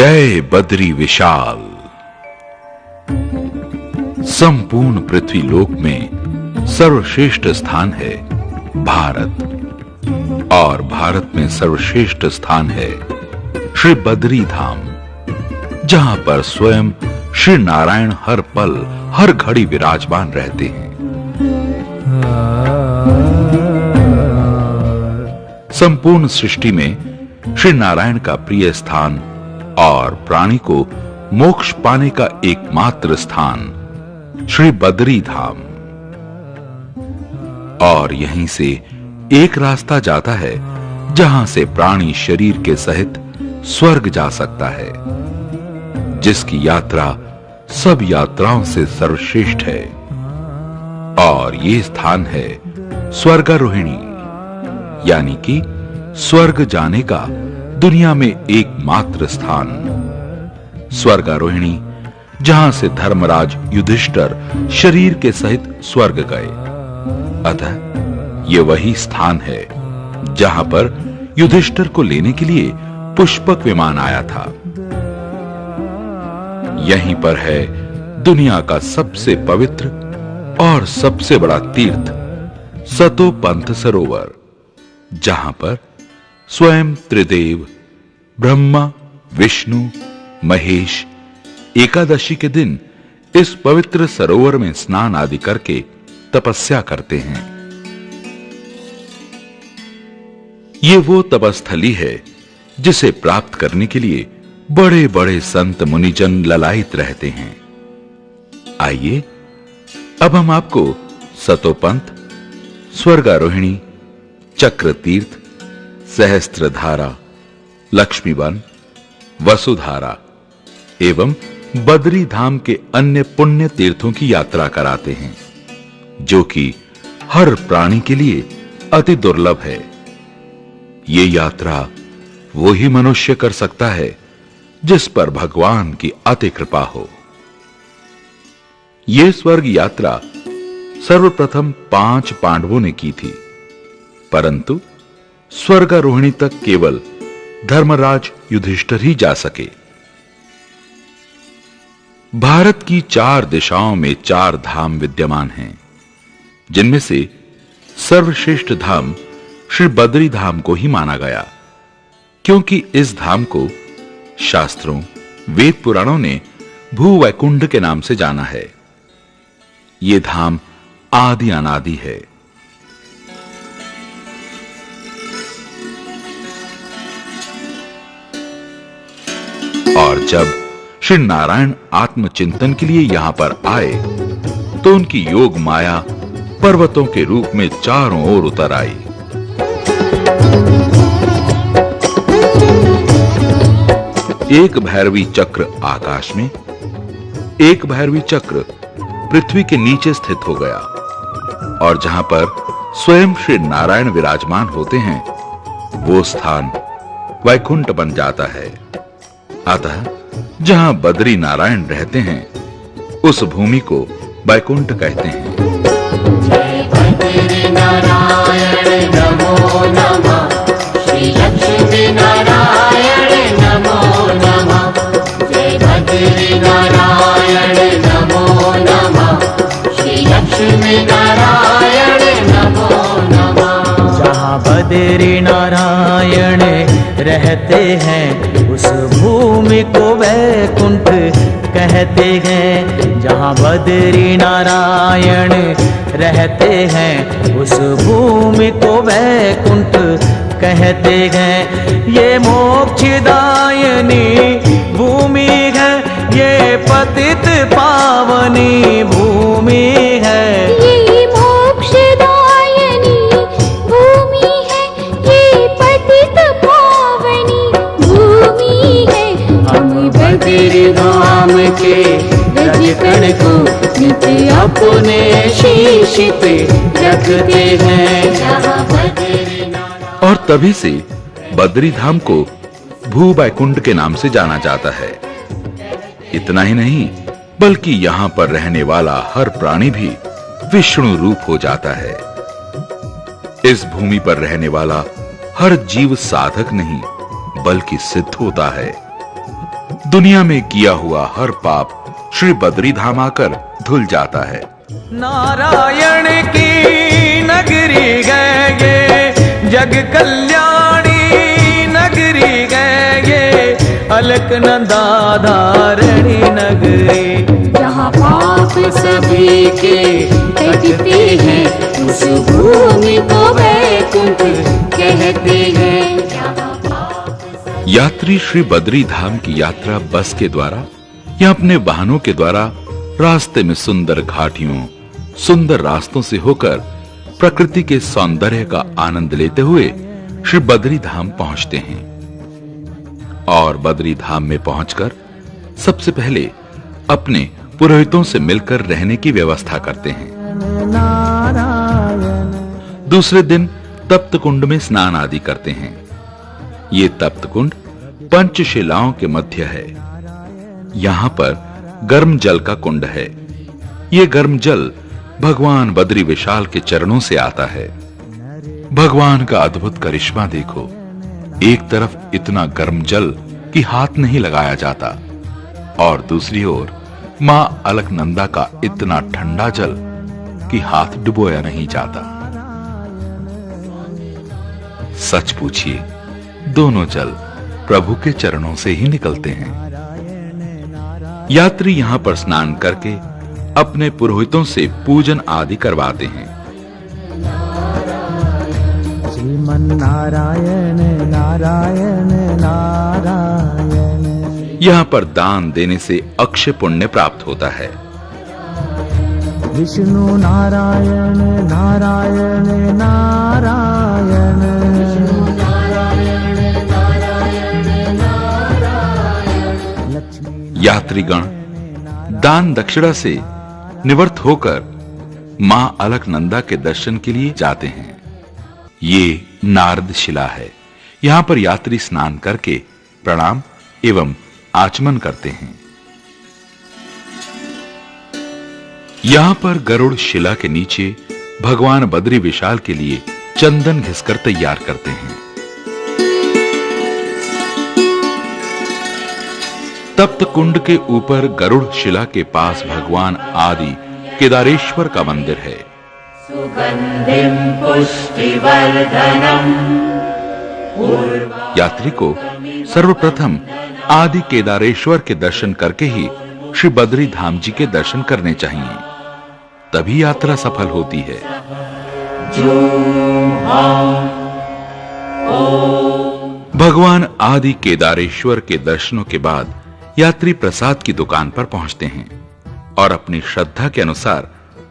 जय बद्री विशाल। संपूर्ण पृथ्वी लोक में सर्वश्रेष्ठ स्थान है भारत, और भारत में सर्वश्रेष्ठ स्थान है श्री बद्री धाम, जहां पर स्वयं श्री नारायण हर पल हर घड़ी विराजमान रहते हैं। संपूर्ण सृष्टि में श्री नारायण का प्रिय स्थान और प्राणी को मोक्ष पाने का एकमात्र स्थान श्री बद्री धाम, और यहीं से एक रास्ता जाता है जहां से प्राणी शरीर के सहित स्वर्ग जा सकता है, जिसकी यात्रा सब यात्राओं से सर्वश्रेष्ठ है। और ये स्थान है स्वर्गारोहिणी, यानी कि स्वर्ग जाने का दुनिया में एकमात्र स्थान। स्वर्गारोहिणी, जहां से धर्मराज युधिष्ठिर शरीर के सहित स्वर्ग गए। अतः ये वही स्थान है जहां पर युधिष्ठिर को लेने के लिए पुष्पक विमान आया था। यहीं पर है दुनिया का सबसे पवित्र और सबसे बड़ा तीर्थ सतोपंथ सरोवर, जहां पर स्वयं त्रिदेव ब्रह्मा, विष्णु, महेश एकादशी के दिन इस पवित्र सरोवर में स्नान आदि करके तपस्या करते हैं। ये वो तपस्थली है जिसे प्राप्त करने के लिए बड़े बड़े संत मुनिजन ललायित रहते हैं। आइए अब हम आपको सतोपंथ, स्वर्गारोहिणी, चक्र तीर्थ, सहस्त्रधारा, लक्ष्मीवन, वसुधारा एवं बद्री धाम के अन्य पुण्य तीर्थों की यात्रा कराते हैं, जो कि हर प्राणी के लिए अति दुर्लभ है। ये यात्रा वो ही मनुष्य कर सकता है जिस पर भगवान की अति कृपा हो। ये स्वर्ग यात्रा सर्वप्रथम 5 पांडवों ने की थी, परंतु स्वर्गारोहिणी तक केवल धर्मराज युधिष्ठिर ही जा सके। भारत की 4 दिशाओं में 4 धाम विद्यमान हैं, जिनमें से सर्वश्रेष्ठ धाम श्री बद्री धाम को ही माना गया, क्योंकि इस धाम को शास्त्रों, वेद पुराणों ने भूवैकुंठ के नाम से जाना है। यह धाम आदि अनादि है। और जब श्री नारायण आत्मचिंतन के लिए यहां पर आए, तो उनकी योग माया पर्वतों के रूप में चारों ओर उतर आई। एक भैरवी चक्र आकाश में, एक भैरवी चक्र पृथ्वी के नीचे स्थित हो गया, और जहां पर स्वयं श्री नारायण विराजमान होते हैं, वो स्थान वैकुंठ बन जाता है। अतः जहां बद्री नारायण रहते हैं, उस भूमि को वैकुंठ कहते हैं। जय बद्री नारायण नमो नमः, श्री लक्ष्मी नारायण नमो नमः। जय बद्री नारायण नमो नमः, श्री लक्ष्मी नारायण नमो नमः। जहाँ बद्री नारायण रहते हैं, उस भूमि को वैकुंठ कहते हैं। जहाँ बद्री नारायण रहते हैं, उस भूमि को वैकुंठ कहते हैं। ये मोक्षदायिनी भूमि है, ये पतित पावनी भूमि है। ये मोक्षदायिनी भूमि है, ये पतित पावनी भूमि है। हम बद्री धाम के रजकण को नित्य अपने शीश पे रखते हैं। जहाँ बद्री नारायण। और तभी से बद्री धाम को भू वैकुंठ के नाम से जाना जाता है। इतना ही नहीं, बल्कि यहां पर रहने वाला हर प्राणी भी विष्णु रूप हो जाता है। इस भूमि पर रहने वाला हर जीव साधक नहीं, बल्कि सिद्ध होता है। दुनिया में किया हुआ हर पाप श्री बद्री धाम आकर धुल जाता है। नारायण की नगरी गए ये, जग कल्याणी नगरी गए ये, अलकनंदा धारणी नगरी। जहाँ पाप सभी के कटते हैं, उस भूमि को वैकुंठ कहते हैं। जहाँ पाप यात्री श्री बद्री धाम की यात्रा बस के द्वारा या अपने वाहनों के द्वारा रास्ते में सुंदर घाटियों, सुंदर रास्तों से होकर प्रकृति के सौंदर्य का आनंद लेते हुए श्री बद्री धाम पहुंचते हैं। और बद्री धाम में पहुंचकर सबसे पहले अपने पुरोहितों से मिलकर रहने की व्यवस्था करते हैं। दूसरे दिन तप्त कुंड में स्नान आदि करते हैं। ये तप्त कुंड पंचशिलाओं के मध्य है। यहाँ पर गर्म जल का कुंड है। ये गर्म जल भगवान बद्री विशाल के चरणों से आता है। भगवान का अद्भुत करिश्मा देखो, एक तरफ इतना गर्म जल कि हाथ नहीं लगाया जाता और दूसरी ओर मां अलकनंदा का इतना ठंडा जल कि हाथ डुबोया नहीं जाता। सच पूछिए, दोनों जल प्रभु के चरणों से ही निकलते हैं। यात्री यहां पर स्नान करके अपने पुरोहितों से पूजन आदि करवाते हैं। श्रीमन नारायण नारायण नारायण। यहाँ पर दान देने से अक्षय पुण्य प्राप्त होता है। विष्णु नारायण नारायण नारायण। यात्रीगण दान दक्षिणा से निवृत्त होकर मां अलकनंदा के दर्शन के लिए जाते हैं। ये नारद शिला है। यहाँ पर यात्री स्नान करके प्रणाम एवं आचमन करते हैं। यहाँ पर गरुड़ शिला के नीचे भगवान बद्री विशाल के लिए चंदन घिसकर तैयार करते हैं। तप्त कुंड के ऊपर गरुड़ शिला के पास भगवान आदि केदारेश्वर का मंदिर है। सुगंधिं पुष्टिवर्धनम्। यात्री को सर्वप्रथम आदि केदारेश्वर के दर्शन करके ही श्री बद्री धाम जी के दर्शन करने चाहिए, तभी यात्रा सफल होती है। भगवान आदि केदारेश्वर के दर्शनों के बाद यात्री प्रसाद की दुकान पर पहुंचते हैं और अपनी श्रद्धा के अनुसार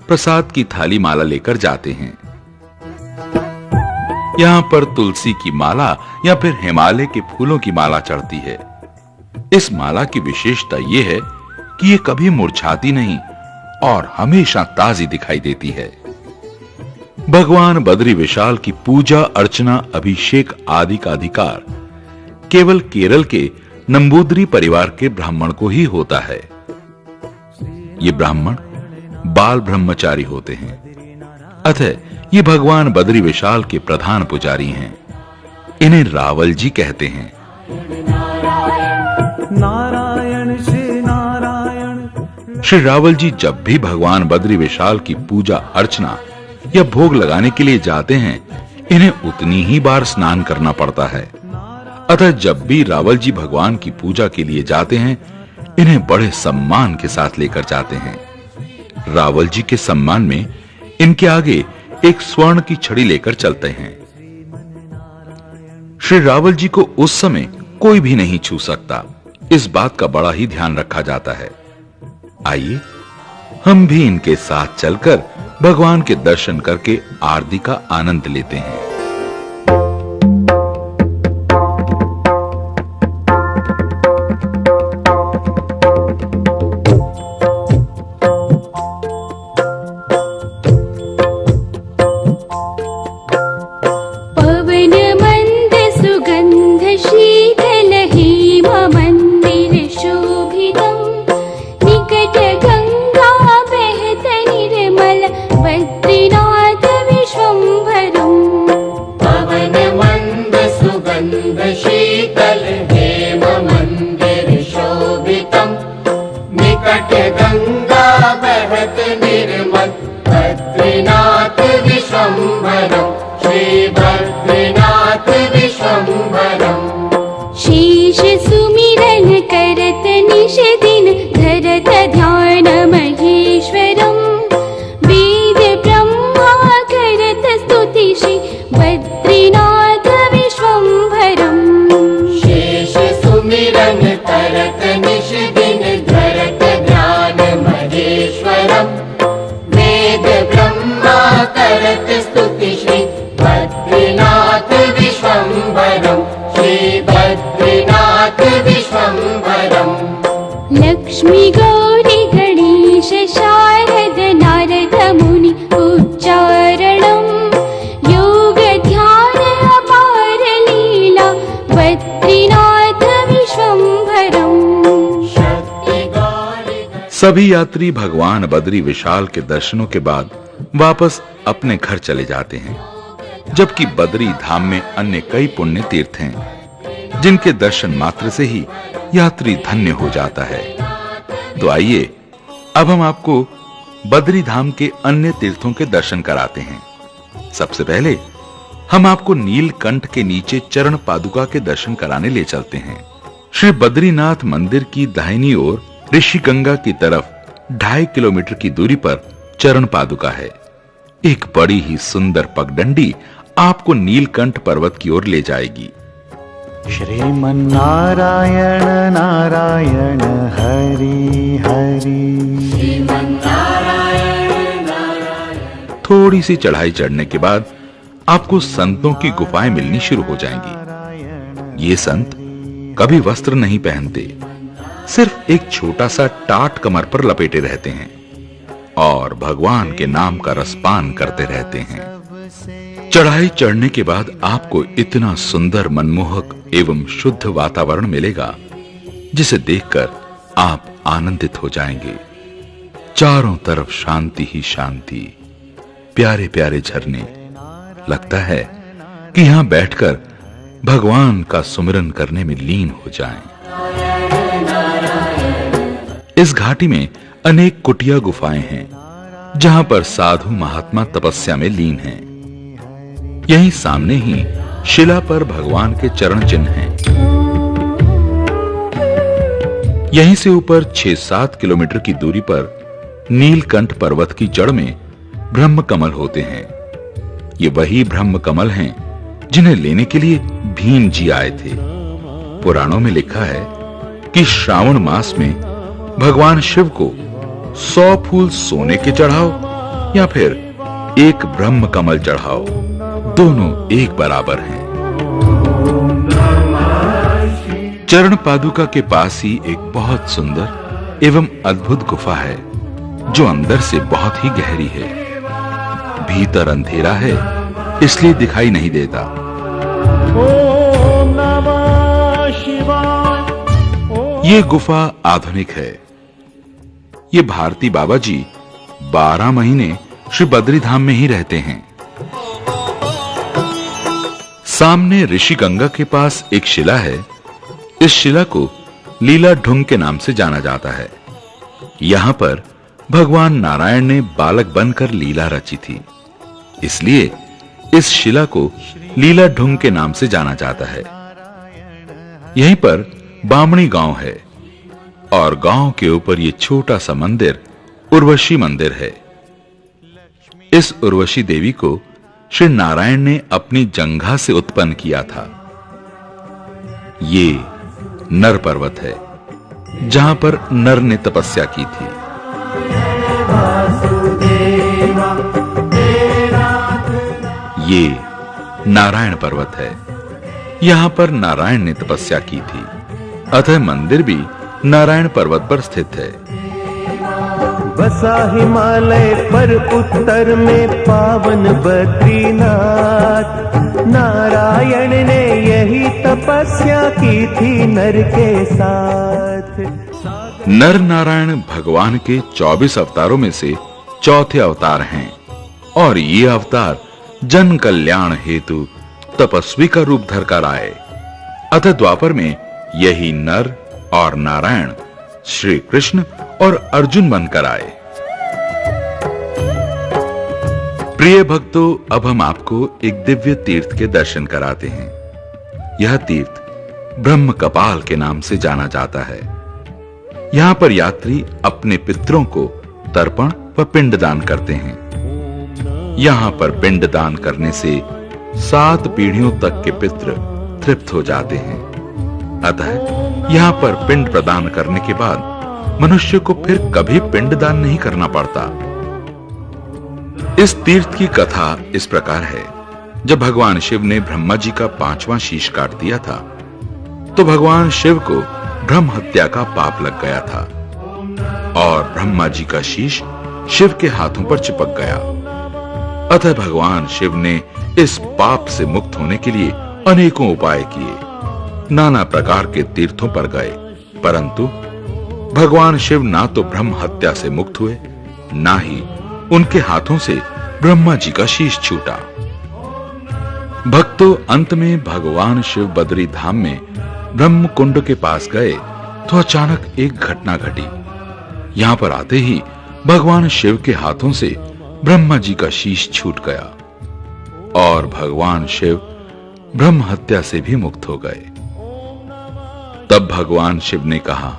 प्रसाद की थाली माला लेकर जाते हैं। यहाँ पर तुलसी की माला या फिर हिमालय के फूलों की माला चढ़ती है। इस माला की विशेषता यह है कि ये कभी मुरझाती नहीं और हमेशा ताजी दिखाई देती है। भगवान बद्री विशाल की पूजा अर्चना अभिषेक आदि का अधिकार केवल केरल के नंबूद्री परिवार के ब्राह्मण को ही होता है। ये ब्राह्मण बाल ब्रह्मचारी होते हैं, अतः ये भगवान बद्री विशाल के प्रधान पुजारी हैं। इन्हें रावल जी कहते हैं। नारायण श्री नारायण। श्री रावल जी जब भी भगवान बद्री विशाल की पूजा अर्चना या भोग लगाने के लिए जाते हैं, इन्हें उतनी ही बार स्नान करना पड़ता है। अतः जब भी रावल जी भगवान की पूजा के लिए जाते हैं, इन्हें बड़े सम्मान के साथ लेकर जाते हैं। रावल जी के सम्मान में इनके आगे एक स्वर्ण की छड़ी लेकर चलते हैं। श्री रावल जी को उस समय कोई भी नहीं छू सकता, इस बात का बड़ा ही ध्यान रखा जाता है। आइए हम भी इनके साथ चलकर भगवान के दर्शन करके आरती का आनंद लेते हैं। पवन मंद सुगंध शीतल हेम मंदिर शोभितम् निकट गंगा बहत निर्मल बद्रीनाथ विश्वम्भरम्। निकट गंगा बहत निर्मल बद्रीनाथ विश्वम्भरम् श्री बद्रीनाथ विश्वम्भरम् शेष सुमिरन करत निश दिन धरत ध्यान महेश्वरम् वेद ब्रह्मा करत स्तुति श्री बद्रीनाथ विश्वम्भरम् शेष सुमिरन करत निश दिन धरत ध्यान महेश्वरम् वेद ब्रह्मा करत स्तुति श्री बद्रीनाथ विश्वम्भरम् श्री बद्रीनाथ विश्वम्भरम् लक्ष्मी गौरी गणेश शारद नारद मुनि उच्चारणम् योग ध्यान अपार लीला बद्रीनाथ विश्वम्भरम् शक्ति गौरी सभी यात्री भगवान बद्री विशाल के दर्शनों के बाद वापस अपने घर चले जाते हैं, जबकि बद्री धाम में अन्य कई पुण्य तीर्थ हैं जिनके दर्शन मात्र से ही यात्री धन्य हो जाता है। तो आइए अब हम आपको बद्री धाम के अन्य तीर्थों के दर्शन कराते हैं। सबसे पहले हम आपको नीलकंठ के नीचे चरण पादुका के दर्शन कराने ले चलते हैं। श्री बद्रीनाथ मंदिर की दाहिनी ओर ऋषिगंगा की तरफ 2.5 किलोमीटर की दूरी पर चरण पादुका है। एक बड़ी ही सुंदर पगडंडी आपको नीलकंठ पर्वत की ओर ले जाएगी। श्रीमन्नारायण नारायण हरि हरि। थोड़ी सी चढ़ाई चढ़ने के बाद आपको संतों की गुफाएं मिलनी शुरू हो जाएंगी। ये संत कभी वस्त्र नहीं पहनते, सिर्फ एक छोटा सा टाट कमर पर लपेटे रहते हैं और भगवान के नाम का रसपान करते रहते हैं। चढ़ाई चढ़ने के बाद आपको इतना सुंदर, मनमोहक एवं शुद्ध वातावरण मिलेगा जिसे देखकर आप आनंदित हो जाएंगे। चारों तरफ शांति ही शांति, प्यारे प्यारे झरने। लगता है कि यहां बैठकर भगवान का सुमिरन करने में लीन हो जाएं। इस घाटी में अनेक कुटिया गुफाएं हैं जहां पर साधु महात्मा तपस्या में लीन हैं। यहीं सामने ही शिला पर भगवान के चरण चिन्ह हैं। यहीं से ऊपर 6-7 किलोमीटर की दूरी पर नीलकंठ पर्वत की जड़ में ब्रह्म कमल होते हैं। ये वही ब्रह्म कमल हैं जिन्हें लेने के लिए भीम जी आए थे। पुराणों में लिखा है कि श्रावण मास में भगवान शिव को 100 फूल सोने के चढ़ाओ या फिर एक ब्रह्म कमल चढ़ाओ, दोनों एक बराबर हैं। चरण पादुका के पास ही एक बहुत सुंदर एवं अद्भुत गुफा है जो अंदर से बहुत ही गहरी है। भीतर अंधेरा है इसलिए दिखाई नहीं देता। ओम नमः शिवाय। ये गुफा आधुनिक है। ये भारती बाबा जी 12 महीने श्री बद्री धाम में ही रहते हैं। सामने ऋषिगंगा के पास एक शिला है। इस शिला को लीला ढुंग के नाम से जाना जाता है। यहां पर भगवान नारायण ने बालक बनकर लीला रची थी, इसलिए इस शिला को लीला ढुंग के नाम से जाना जाता है। यहीं पर बामणी गांव है और गांव के ऊपर ये छोटा सा मंदिर उर्वशी मंदिर है। इस उर्वशी देवी को श्री नारायण ने अपनी जंघा से उत्पन्न किया था। ये नर पर्वत है जहां पर नर ने तपस्या की थी। ये नारायण पर्वत है, यहां पर नारायण ने तपस्या की थी, अतः मंदिर भी नारायण पर्वत पर स्थित है। बसा हिमालय पर उत्तर में पावन बद्रीनाथ, नारायण ने यही तपस्या की थी नर के साथ। नर नारायण भगवान के 24 अवतारों में से चौथे अवतार हैं और ये अवतार जन कल्याण हेतु तपस्वी का रूप धरकर आए। अतः द्वापर में यही नर और नारायण श्री कृष्ण और अर्जुन बनकर आए। प्रिय भक्तों, अब हम आपको एक दिव्य तीर्थ के दर्शन कराते हैं। यह तीर्थ ब्रह्म कपाल के नाम से जाना जाता है। यहां पर यात्री अपने पितरों को तर्पण व पिंडदान करते हैं। यहां पर पिंडदान करने से 7 पीढ़ियों तक के पितृ तृप्त हो जाते हैं। अतः यहां पर पिंड प्रदान करने के बाद मनुष्य को फिर कभी पिंडदान नहीं करना पड़ता। इस तीर्थ की कथा इस प्रकार है। जब भगवान शिव ने ब्रह्मा जी का 5वां शीश काट दिया था, तो भगवान शिव को ब्रह्म हत्या का पाप लग गया था और ब्रह्मा जी का शीश शिव के हाथों पर चिपक गया। अतः भगवान शिव ने इस पाप से मुक्त होने के लिए अनेकों उपाय किए, नाना प्रकार के तीर्थों पर गए, परंतु भगवान शिव ना तो ब्रह्म हत्या से मुक्त हुए, ना ही उनके हाथों से ब्रह्मा जी का शीश छूटा। भक्तों, अंत में भगवान शिव बद्री धाम में ब्रह्म कुंड के पास गए तो अचानक एक घटना घटी। यहां पर आते ही भगवान शिव के हाथों से ब्रह्मा जी का शीश छूट गया और भगवान शिव ब्रह्म हत्या से भी मुक्त हो गए। तब भगवान शिव ने कहा,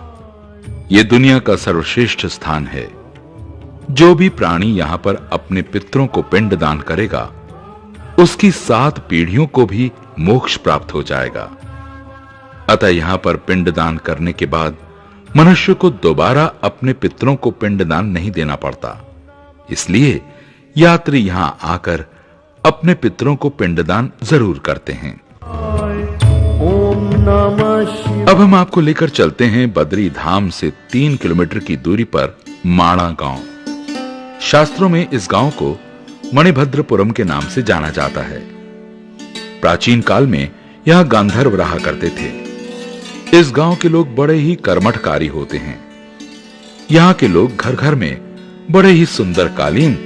यह दुनिया का सर्वश्रेष्ठ स्थान है। जो भी प्राणी यहां पर अपने पितरों को पिंड दान करेगा, उसकी 7 पीढ़ियों को भी मोक्ष प्राप्त हो जाएगा। अतः यहां पर पिंडदान करने के बाद मनुष्य को दोबारा अपने पितरों को पिंडदान नहीं देना पड़ता। इसलिए यात्री यहां आकर अपने पितरों को पिंडदान जरूर करते हैं। अब हम आपको लेकर चलते हैं बद्री धाम से 3 किलोमीटर की दूरी पर माणा गांव। शास्त्रों में इस गांव को मणिभद्रपुरम के नाम से जाना जाता है। प्राचीन काल में यहां गांधर्व रहा करते थे। इस गांव के लोग बड़े ही कर्मठकारी होते हैं। यहाँ के लोग घर घर में बड़े ही सुंदर कालीन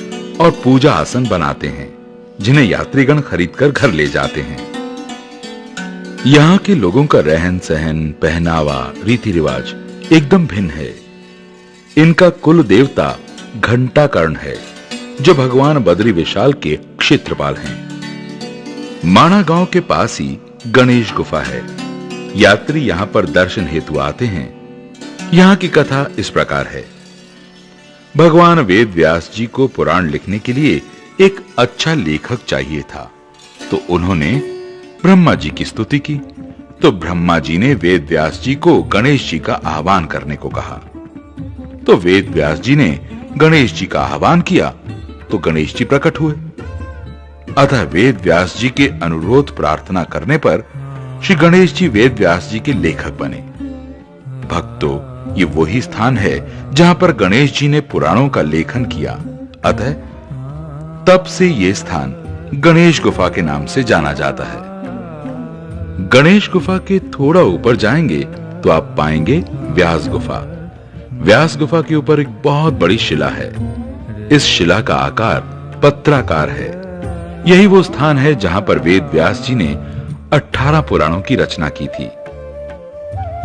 और पूजा आसन बनाते हैं, जिन्हें यात्रीगण खरीदकर घर ले जाते हैं। यहाँ के लोगों का रहन सहन, पहनावा, रीति रिवाज एकदम भिन्न है। इनका कुल देवता घंटाकर्ण है, जो भगवान बद्री विशाल के क्षेत्रपाल हैं। माणा गांव के पास ही गणेश गुफा है। यात्री यहां पर दर्शन हेतु आते हैं। यहां की कथा इस प्रकार है। भगवान वेद व्यास जी को पुराण लिखने के लिए एक अच्छा लेखक चाहिए था, तो उन्होंने ब्रह्मा जी की स्तुति की। तो ब्रह्मा जी ने वेद व्यास जी को गणेश जी का आह्वान करने को कहा। तो वेद व्यास जी ने गणेश जी का आह्वान किया तो गणेश जी प्रकट हुए। अतः वेद व्यास जी के अनुरोध प्रार्थना करने पर श्री गणेश जी वेद व्यास जी के लेखक बने। भक्तों, ये वही स्थान है जहां पर गणेश जी ने पुराणों का लेखन किया। अतः तब से ये स्थान गणेश गुफा के नाम से जाना जाता है। गणेश गुफा के थोड़ा ऊपर जाएंगे तो आप पाएंगे व्यास गुफा। व्यास गुफा के ऊपर एक बहुत बड़ी शिला है। इस शिला का आकार पत्राकार है। यही वो स्थान है जहां पर वेद व्यास जी ने 18 पुराणों की रचना की थी।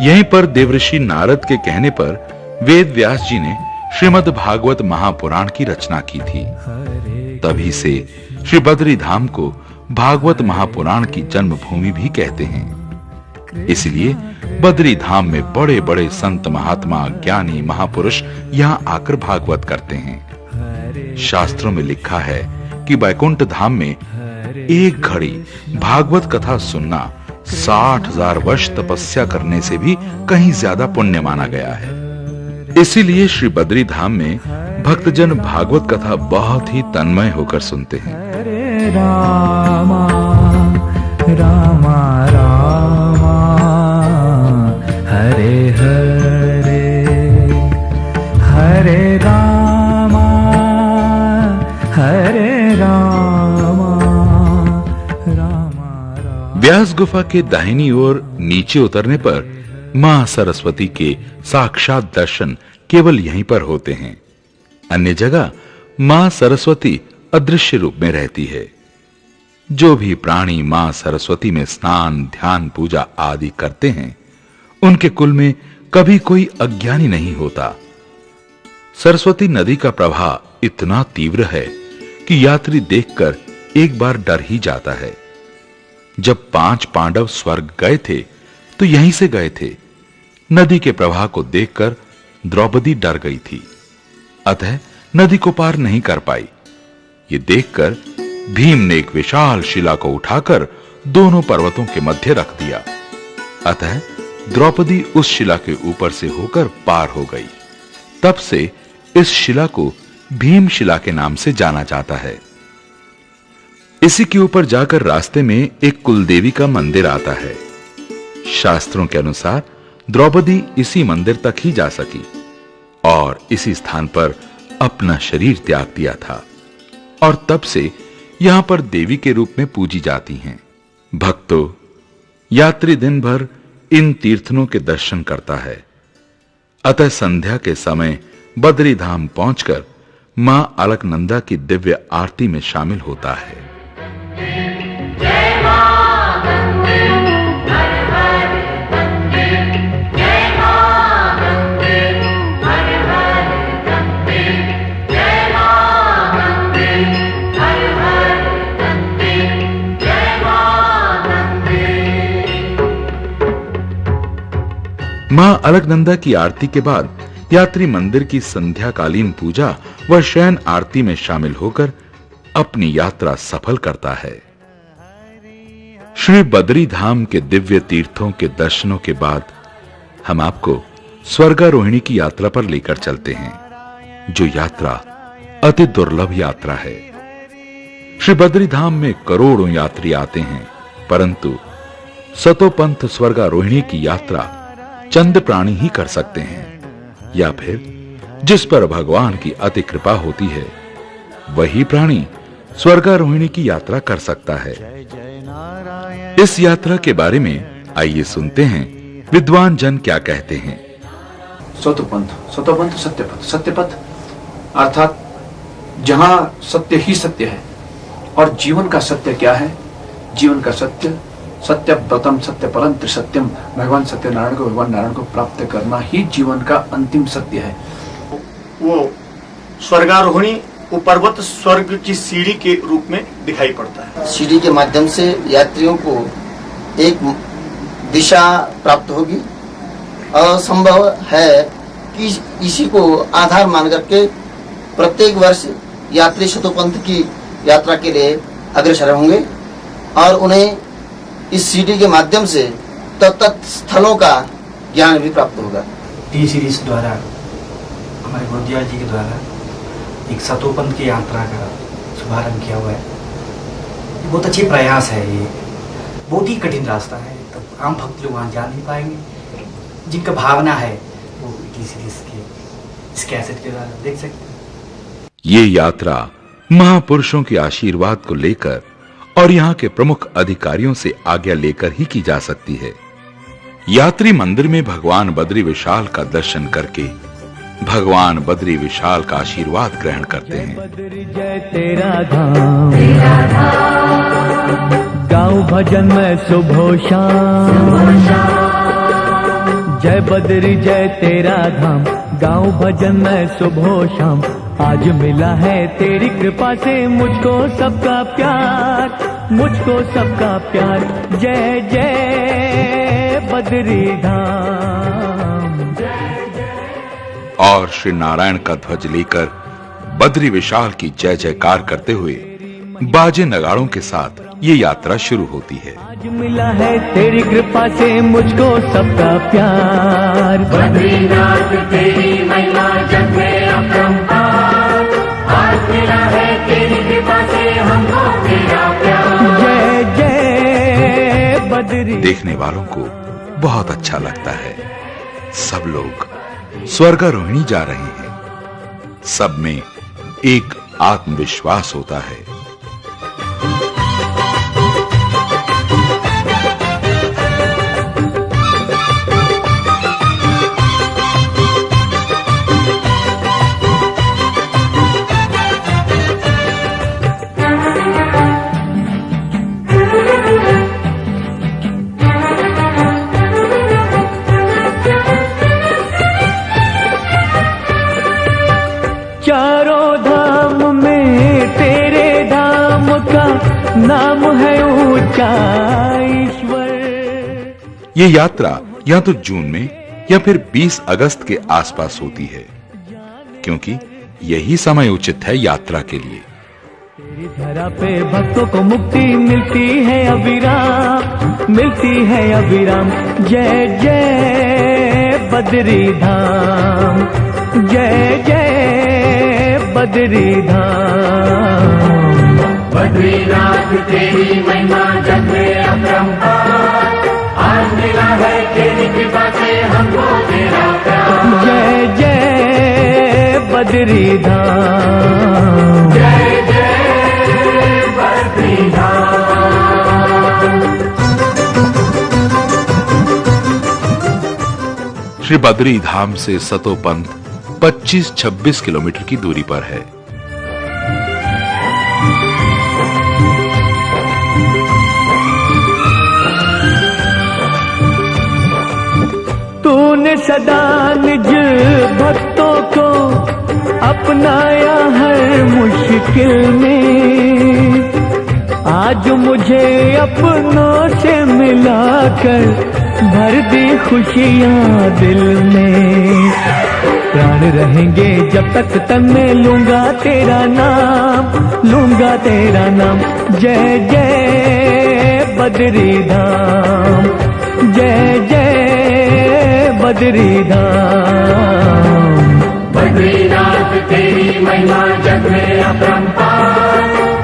यहीं पर देवर्षि नारद के कहने पर वेद व्यास जी ने श्रीमद् भागवत महापुराण की रचना की थी। तभी से श्री बद्री धाम को भागवत महापुराण की जन्मभूमि भी कहते हैं। इसलिए बद्री धाम में बड़े बड़े संत, महात्मा, ज्ञानी, महापुरुष यहाँ आकर भागवत करते हैं। शास्त्रों में लिखा है कि वैकुंठ धाम में एक घड़ी भागवत कथा सुनना 60,000 वर्ष तपस्या करने से भी कहीं ज्यादा पुण्य माना गया है। इसीलिए श्री बद्री धाम में भक्तजन भागवत कथा बहुत ही तन्मय होकर सुनते हैं। हरे रामा रामा रामा हरे हरे हरे रामा हरे रामा रामा। व्यास गुफा के दाहिनी ओर नीचे उतरने पर मां सरस्वती के साक्षात दर्शन केवल यहीं पर होते हैं। अन्य जगह मां सरस्वती अदृश्य रूप में रहती है। जो भी प्राणी मां सरस्वती में स्नान, ध्यान, पूजा आदि करते हैं, उनके कुल में कभी कोई अज्ञानी नहीं होता। सरस्वती नदी का प्रवाह इतना तीव्र है कि यात्री देखकर एक बार डर ही जाता है। जब 5 पांडव स्वर्ग गए थे तो यहीं से गए थे। नदी के प्रवाह को देखकर द्रौपदी डर गई थी, अतः नदी को पार नहीं कर पाई। ये देखकर भीम ने एक विशाल शिला को उठाकर दोनों पर्वतों के मध्य रख दिया, अतः द्रौपदी उस शिला के ऊपर से होकर पार हो गई। तब से इस शिला को भीम शिला के नाम से जाना जाता है। इसी के ऊपर जाकर रास्ते में एक कुलदेवी का मंदिर आता है। शास्त्रों के अनुसार द्रौपदी इसी मंदिर तक ही जा सकी और इसी स्थान पर अपना शरीर त्याग दिया था, और तब से यहां पर देवी के रूप में पूजी जाती हैं। भक्तों, यात्री दिन भर इन तीर्थों के दर्शन करता है, अतः संध्या के समय बद्री धाम पहुंचकर मां अलकनंदा की दिव्य आरती में शामिल होता है। मां अलकनंदा की आरती के बाद यात्री मंदिर की संध्याकालीन पूजा व शयन आरती में शामिल होकर अपनी यात्रा सफल करता है। श्री बद्री धाम के दिव्य तीर्थों के दर्शनों के बाद हम आपको स्वर्गारोहिणी की यात्रा पर लेकर चलते हैं, जो यात्रा अति दुर्लभ यात्रा है। श्री बद्री धाम में करोड़ों यात्री आते हैं, परंतु सतोपंथ स्वर्गारोहिणी की यात्रा चंद प्राणी ही कर सकते हैं, या फिर जिस पर भगवान की अति कृपा होती है वही प्राणी स्वर्गारोहिणी की यात्रा कर सकता है। इस यात्रा के बारे में आइए सुनते हैं विद्वान जन क्या कहते हैं। सतोपंथ सत्यपथ। सत्यपथ अर्थात जहां सत्य ही सत्य है, और जीवन का सत्य क्या है? जीवन का सत्य सत्य व्रतम सत्य परम त्रिसत्यम, भगवान सत्यनारायण को, भगवान नारायण को प्राप्त करना ही जीवन का अंतिम सत्य है। वो स्वर्गारोहिणी वो पर्वत स्वर्ग की सीढ़ी के रूप में दिखाई पड़ता है। सीढ़ी के माध्यम से यात्रियों को एक दिशा प्राप्त होगी, और संभव है कि इसी को आधार मान करके प्रत्येक वर्ष यात्री शतोपंथ की यात्रा के लिए अग्रसर होंगे, और उन्हें इस सीढ़ी के माध्यम से तत्त स्थलों का ज्ञान भी प्राप्त होगा। टी सीरीज द्वारा हमारे गुरुदिया जी के द्वारा एक सतोपंथ की यात्रा का शुभारंभ किया हुआ है। बहुत अच्छी प्रयास है। ये बहुत ही कठिन रास्ता है, तो आम भक्त लोग वहाँ जा नहीं पाएंगे। जिनका भावना है वो टी सीरीज के इस कैसेट के द्वारा देख सकते हैं। ये यात्रा महापुरुषों के आशीर्वाद को लेकर और यहाँ के प्रमुख अधिकारियों से आज्ञा लेकर ही की जा सकती है। यात्री मंदिर में भगवान बद्री विशाल का दर्शन करके भगवान बद्री विशाल का आशीर्वाद ग्रहण करते हैं। जय तेरा धाम, गाऊं भजन में सुबह शाम। जय बद्री जय तेरा धाम, गाऊं भजन में सुबह शाम। आज मिला है तेरी कृपा से मुझको सबका प्यार, मुझको सबका प्यार। जय जय बद्री धाम। और श्री नारायण का ध्वज लेकर बद्री विशाल की जय जयकार करते हुए बाजे नगाड़ों के साथ ये यात्रा शुरू होती है। आज मिला है तेरी कृपा से मुझको सबका प्यार। बद्रीनाथ तेरी महिमा जग में अपरंपार, आज मिला है तेरी कृपा से हमको तेरा प्यार। जय जय बद्री। देखने वालों को बहुत अच्छा लगता है। सब लोग स्वर्गारोहिणी जा रहे हैं। सब में एक आत्मविश्वास होता है। चारों धाम में तेरे धाम का नाम है ऊंचा ईश्वर। ये यात्रा या तो जून में या फिर 20 अगस्त के आसपास होती है, क्योंकि यही समय उचित है यात्रा के लिए। तेरी धरा पे भक्तों को मुक्ति मिलती है अविराम, मिलती है अविराम। जय जय बद्री धाम, जय जय बद्री धाम। बद्रीनाथ तेरी महिमा जग में अपरंपार, आज मिला है तेरी कृपा से हमको तेरा प्यार। जय जय बद्री धाम, जय जय बद्री धाम। श्री बद्री धाम से सतोपंथ 25-26 किलोमीटर की दूरी पर है। तूने सदा निज भक्तों को अपनाया हर मुश्किल में, आज मुझे अपनों से मिलाकर भर दी खुशियां दिल में। प्राण रहेंगे जब तक तन में लूंगा तेरा नाम, लूंगा तेरा नाम। जय जय बद्री धाम, जय जय बद्री धाम। बद्रीनाथ तेरी महिमा जग में अपरंपार,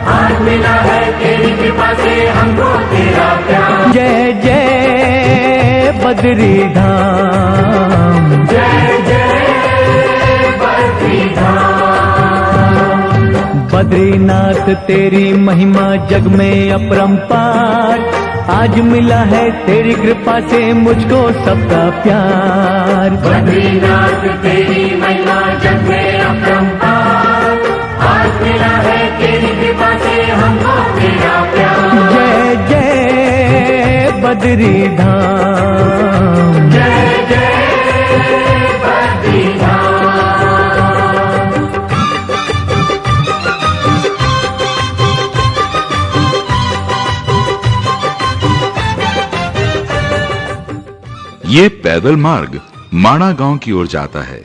आज मिला है तेरी कृपा से हमको तेरा प्यार। जय जय बद्री धाम, जय जय बद्री धाम। बद्रीनाथ तेरी महिमा जग में अपरंपार, आज मिला है तेरी कृपा से मुझको सबका प्यार। बद्रीनाथ तेरी महिमा जग में अपरंपार, आज मिला है तेरी कृपा से हमको तेरा प्यार। जय जय बद्री धाम, जय जय बद्री धाम। ये पैदल मार्ग माणा गांव की ओर जाता है।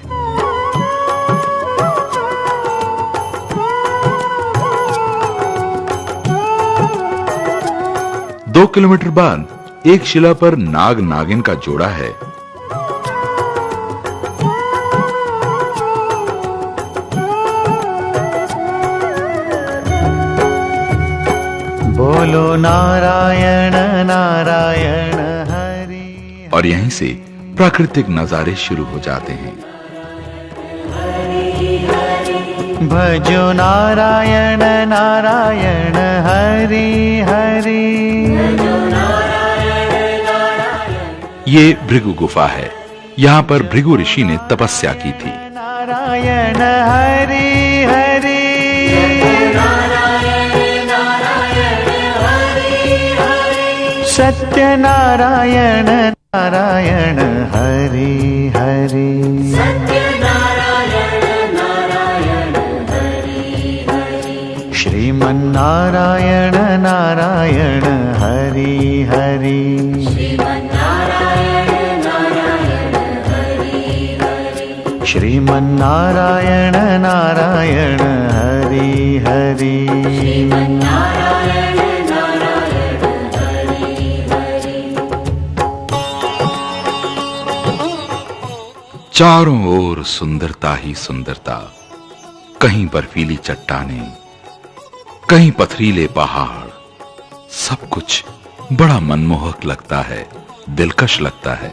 दो किलोमीटर बाद एक शिला पर नाग नागिन का जोड़ा है। बोलो नारायण नारायण हरि। और यहीं से प्राकृतिक नजारे शुरू हो जाते हैं। भजो नारायण नारायण हरि हरि। ये भृगु गुफा है। यहाँ पर भृगु ऋषि ने तपस्या की थी। नारायण हरि हरि। सत्य नारायण नारायण हरि हरि। श्रीमन्नारायण नारायण हरि हरि। श्रीमन्नारायण नारायण हरि हरि। चारों ओर सुंदरता ही सुंदरता। कहीं बर्फीली चट्टानें, कहीं पथरीले पहाड़। सब कुछ बड़ा मनमोहक लगता है, दिलकश लगता है।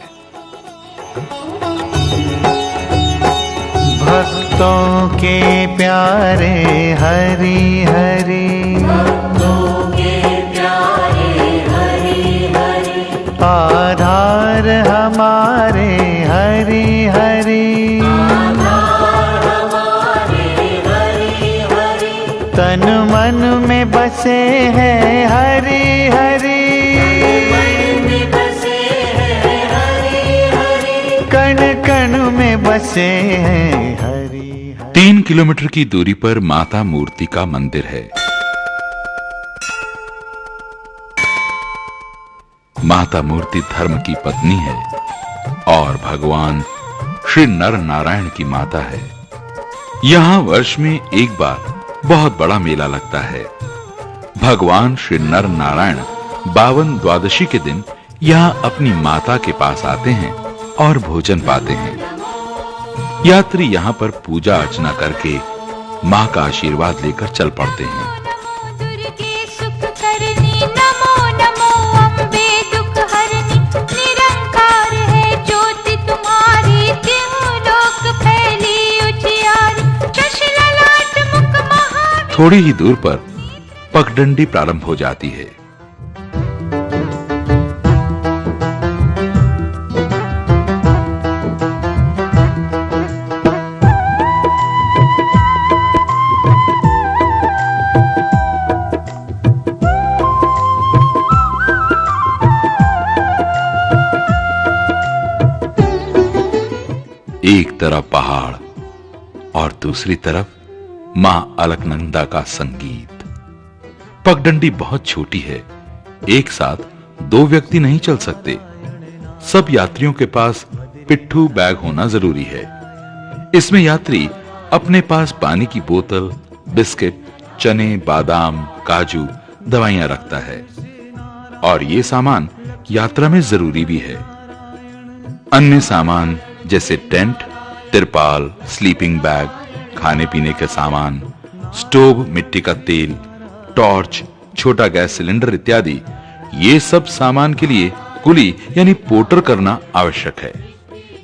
भक्तों के प्यारे हरि हरि। आधार हमारे हरि हरि। तन मन में बसे हैं हरि हरि। कण कण में बसे हैं हरि हरि। 3 किलोमीटर की दूरी पर माता मूर्ति का मंदिर है। माता मूर्ति धर्म की पत्नी है और भगवान श्री नर नारायण की माता है। यहां वर्ष में एक बार बहुत बड़ा मेला लगता है। भगवान श्री नर नारायण 52 द्वादशी के दिन यहां अपनी माता के पास आते हैं और भोजन पाते हैं। यात्री यहां पर पूजा अर्चना करके मां का आशीर्वाद लेकर चल पड़ते हैं। दुर्गे सुख करनी नमो नमो अम्बे दुख हरनी निरंकार है ज्योति तुम्हारी तीनों लोक फैली उजियारी शश ललाट मुख महा। थोड़ी ही दूर पर पगडंडी प्रारंभ हो जाती है। एक तरफ पहाड़ और दूसरी तरफ मां अलकनंदा का संगीत। पगडंडी बहुत छोटी है, एक साथ 2 व्यक्ति नहीं चल सकते। सब यात्रियों के पास पिट्ठू बैग होना जरूरी है। इसमें यात्री अपने पास पानी की बोतल, बिस्किट, चने, बादाम, काजू, दवाइयां रखता है और ये सामान यात्रा में जरूरी भी है। अन्य सामान जैसे टेंट, तिरपाल, स्लीपिंग बैग, खाने पीने के सामान, स्टोव, मिट्टी का तेल, टॉर्च, छोटा गैस सिलेंडर इत्यादि, ये सब सामान के लिए कुली यानी पोर्टर करना आवश्यक है।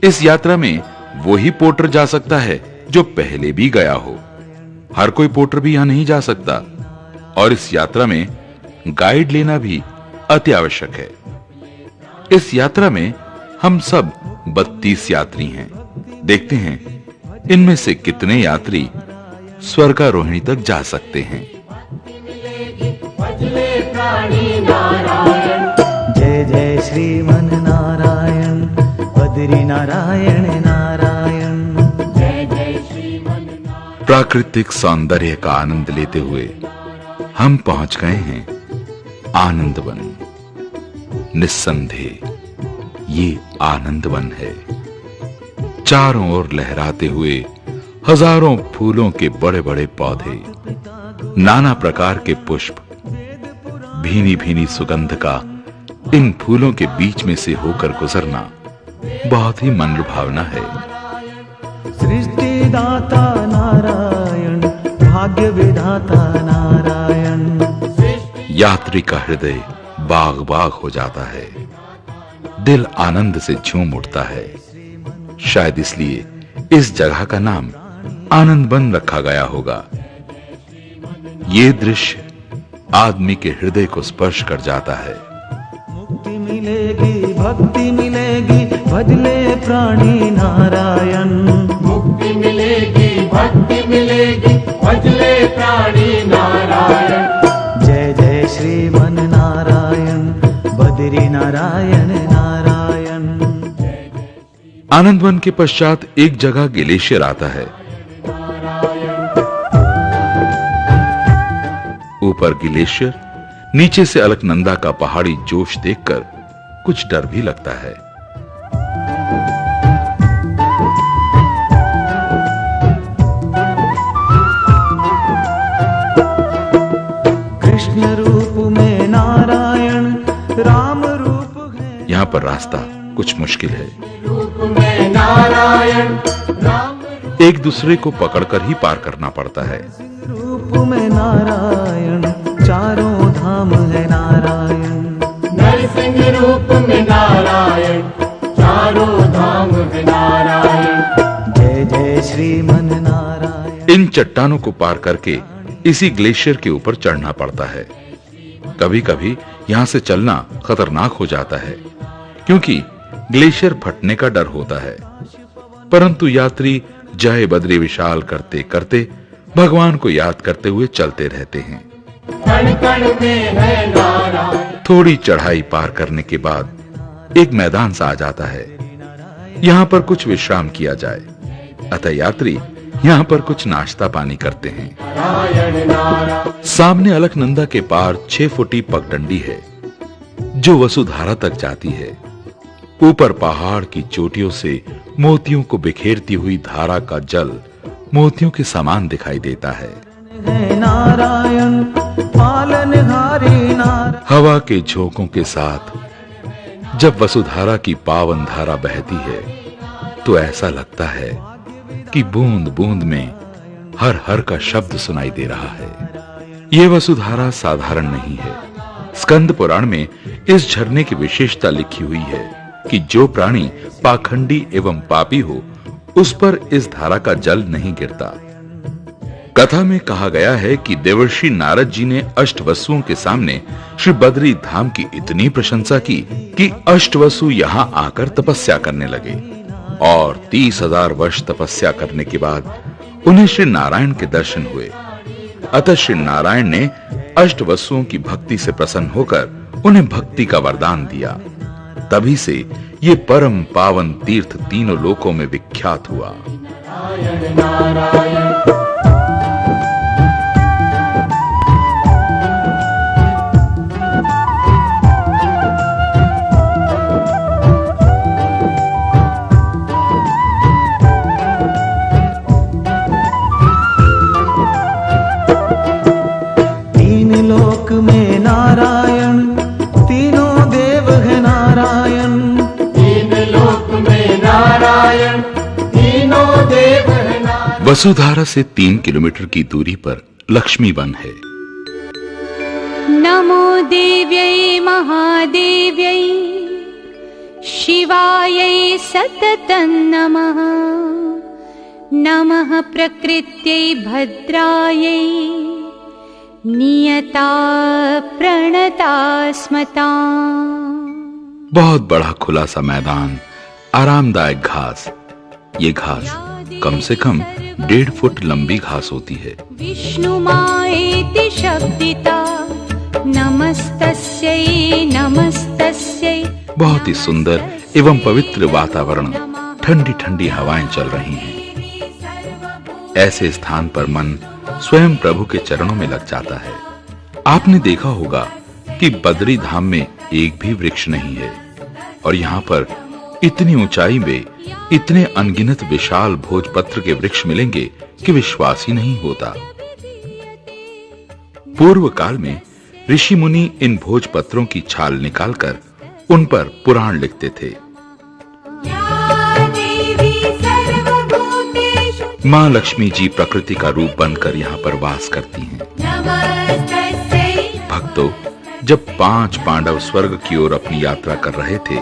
इस यात्रा में वही पोर्टर जा सकता है जो पहले भी गया हो। हर कोई पोर्टर भी यहां नहीं जा सकता और इस यात्रा में गाइड लेना भी अति आवश्यक है। इस यात्रा में हम सब 32 यात्री हैं। देखते हैं इनमें से कितने यात्री स्वर्गारोहिणी तक जा सकते हैं। जय जय श्रीमन नारायण बद्री नारायण नारायण। जय जय श्रीमन नारायण। प्राकृतिक सौंदर्य का आनंद लेते हुए हम पहुंच गए हैं आनंदवन। निस्संदेह ये आनंदवन है। चारों ओर लहराते हुए हजारों फूलों के बड़े बड़े पौधे, नाना प्रकार के पुष्प, भीनी भीनी सुगंध का इन फूलों के बीच में से होकर गुजरना बहुत ही मनलुभावना है। सृष्टि दाता नारायण भाग्य विधाता नारायण। यात्री का हृदय बाग बाग हो जाता है, दिल आनंद से झूम उठता है। शायद इसलिए इस जगह का नाम आनंदवन रखा गया होगा। ये दृश्य आदमी के हृदय को स्पर्श कर जाता है। मुक्ति मिलेगी भक्ति मिलेगी भजले प्राणी नारायण। मुक्ति मिलेगी भक्ति मिलेगी भजले प्राणी नारायण। जय जय श्रीमन नारायण बद्री नारायण नारायण। आनंदवन के पश्चात एक जगह ग्लेशियर आता है। ऊपर ग्लेशियर, नीचे से अलकनंदा का पहाड़ी जोश देखकर कुछ डर भी लगता है। कृष्ण रूप में नारायण राम रूप है। यहाँ पर रास्ता कुछ मुश्किल है। नारायण राम एक दूसरे को पकड़कर ही पार करना पड़ता है। रूप में नारायण चारों धाम है नारायण। नरसिंह रूप में नारायण चारों धाम है नारायण। जय जय श्रीमन नारायण। इन चट्टानों को पार करके इसी ग्लेशियर के ऊपर चढ़ना पड़ता है। कभी कभी यहां से चलना खतरनाक हो जाता है क्योंकि ग्लेशियर फटने का डर होता है, परंतु यात्री जय बद्री विशाल करते करते भगवान को याद करते हुए चलते रहते हैं। कण कण में है नारायण। थोड़ी चढ़ाई पार करने के बाद एक मैदान सा आ जाता है। यहाँ पर कुछ विश्राम किया जाए, अतः यात्री यहां पर कुछ नाश्ता पानी करते हैं। सामने अलकनंदा के पार 6 फुटी पगडंडी है जो वसुधारा तक जाती है। ऊपर पहाड़ की चोटियों से मोतियों को बिखेरती हुई धारा का जल मोतियों के समान दिखाई देता है। नारायण पालनहारी नारायण। हवा के झोंकों के साथ जब वसुधारा की पावन धारा बहती है तो ऐसा लगता है कि बूंद बूंद में हर हर का शब्द सुनाई दे रहा है। यह वसुधारा साधारण नहीं है। स्कंद पुराण में इस झरने की विशेषता लिखी हुई है कि जो प्राणी पाखंडी एवं पापी हो उस पर इस धारा का जल नहीं गिरता। कथा में कहा गया है कि देवर्षि नारद जी ने अष्टवसुओं के सामने श्री बद्री धाम की इतनी प्रशंसा की कि अष्टवसु यहां आकर तपस्या करने लगे और 30,000 वर्ष तपस्या करने के बाद उन्हें श्री नारायण के दर्शन हुए। अतः श्री नारायण ने अष्टवसुओं की भक्ति से प्रसन्न होकर उन्हें भक्ति का वरदान दिया। तभी से ये परम पावन तीर्थ तीनों लोकों में विख्यात हुआ। तीन लोक में नारायण, तीनों देव है नारायण। तीन लोक में नारायण, तीनों देव है नारायण। वसुधारा से 3 किलोमीटर की दूरी पर लक्ष्मी वन है। नमो देव्यै महादेव्यै शिवायै सततं नमः। नमः प्रकृत्यै भद्रायै नियता प्रणता स्मता। बहुत बड़ा खुला सा मैदान, आरामदायक घास। ये घास कम से कम 1.5 फुट लंबी घास होती है। विष्णु माएति शब्दिता नमस्तस्यै नमस्तस्यै। बहुत ही सुंदर एवं पवित्र वातावरण, ठंडी ठंडी हवाएं चल रही हैं। ऐसे स्थान पर मन स्वयं प्रभु के चरणों में लग जाता है। आपने देखा होगा कि बद्री धाम में एक भी वृक्ष नहीं है और यहाँ पर इतनी ऊंचाई में इतने अनगिनत विशाल भोजपत्र के वृक्ष मिलेंगे कि विश्वास ही नहीं होता। पूर्व काल में ऋषि मुनि इन भोजपत्रों की छाल निकालकर उन पर पुराण लिखते थे। मां लक्ष्मी जी प्रकृति का रूप बनकर यहाँ पर वास करती हैं। भक्तों, जब 5 पांडव स्वर्ग की ओर अपनी यात्रा कर रहे थे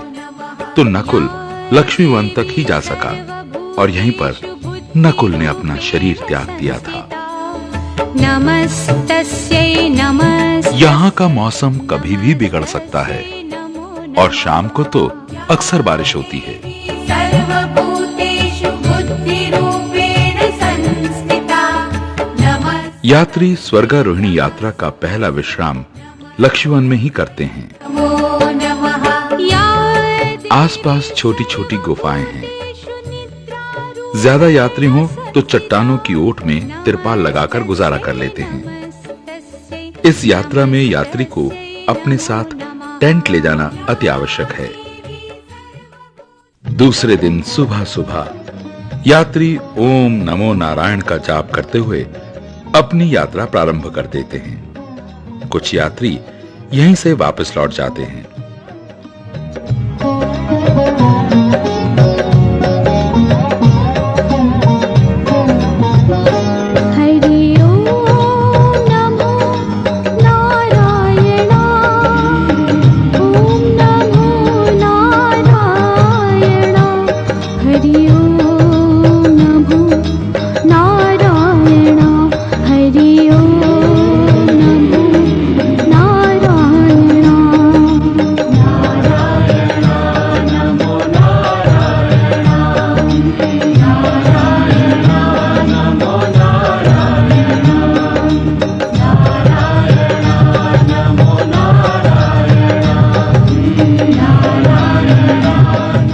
तो नकुल लक्ष्मी वन तक ही जा सका और यहीं पर नकुल ने अपना शरीर त्याग दिया था। नमस्तस्यै नमस्ते। यहाँ का मौसम कभी भी बिगड़ सकता है और शाम को तो अक्सर बारिश होती है। सर्वभूतेषु बुद्धिरूपेण संस्थिता। यात्री स्वर्गारोहिणी यात्रा का पहला विश्राम लक्ष्मी वन में ही करते हैं। नमो नमः। आसपास छोटी छोटी गुफाएं हैं। ज्यादा यात्री हो तो चट्टानों की ओट में तिरपाल लगाकर गुजारा कर लेते हैं। इस यात्रा में यात्री को अपने साथ टेंट ले जाना अति आवश्यक है। दूसरे दिन सुबह सुबह यात्री ओम नमो नारायण का जाप करते हुए अपनी यात्रा प्रारंभ कर देते हैं। कुछ यात्री यहीं से वापस लौट जाते हैं।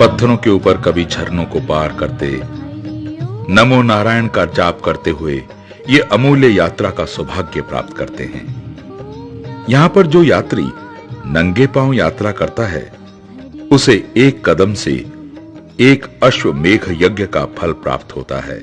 पत्थरों के ऊपर कभी झरनों को पार करते, नमो नारायण का जाप करते हुए ये अमूल्य यात्रा का सौभाग्य प्राप्त करते हैं। यहां पर जो यात्री नंगे पांव यात्रा करता है उसे एक कदम से एक अश्वमेघ यज्ञ का फल प्राप्त होता है।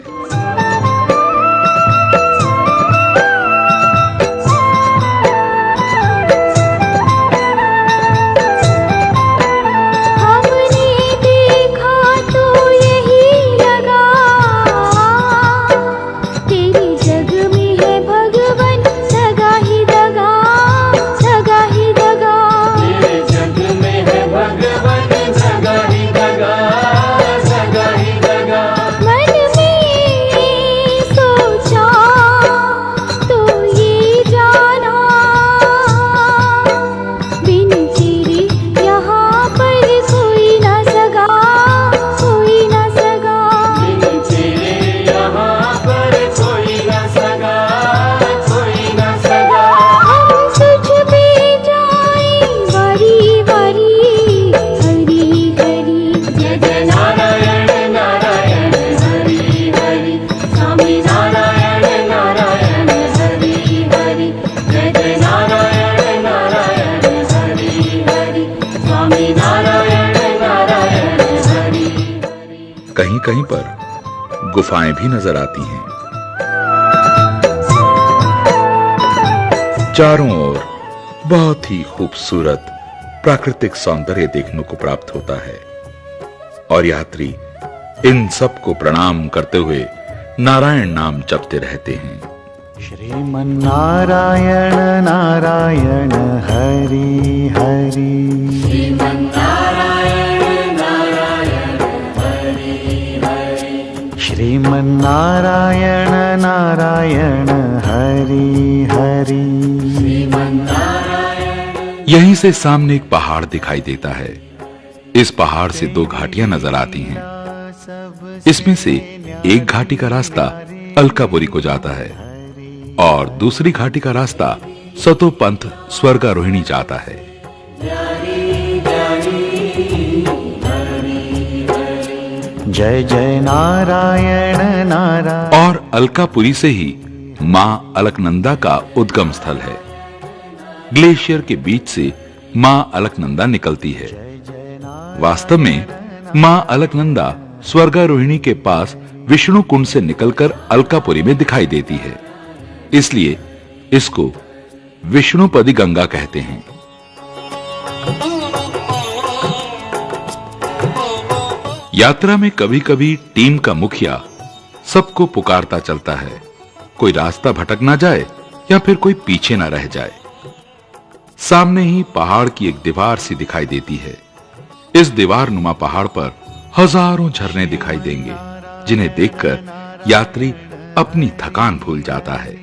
कहीं कहीं पर गुफाएं भी नजर आती हैं। चारों ओर बहुत ही खूबसूरत प्राकृतिक सौंदर्य देखने को प्राप्त होता है और यात्री इन सब को प्रणाम करते हुए नारायण नाम जपते रहते हैं। श्रीमन नारायण नारायण हरि हरि, श्रीमन नारायण नारायण हरि हरि, श्रीमन नारायण नारायण हरि हरि, श्रीमन नारायण। यहीं से सामने एक पहाड़ दिखाई देता है। इस पहाड़ से दो घाटियां नजर आती हैं। इसमें से एक घाटी का रास्ता अलकापुरी को जाता है और दूसरी घाटी का रास्ता सतोपंथ स्वर्गारोहिणी जाता है। जय जय नारायण नारायण। और अलकापुरी से ही मां अलकनंदा का उद्गम स्थल है। ग्लेशियर के बीच से मां अलकनंदा निकलती है। वास्तव में मां अलकनंदा स्वर्गारोहिणी के पास विष्णु कुंड से निकलकर अलकापुरी में दिखाई देती है, इसलिए इसको विष्णुपदी गंगा कहते हैं। यात्रा में कभी-कभी टीम का मुखिया सबको पुकारता चलता है, कोई रास्ता भटक ना जाए या फिर कोई पीछे ना रह जाए। सामने ही पहाड़ की एक दीवार सी दिखाई देती है। इस दीवार नुमा पहाड़ पर हजारों झरने दिखाई देंगे, जिन्हें देखकर यात्री अपनी थकान भूल जाता है,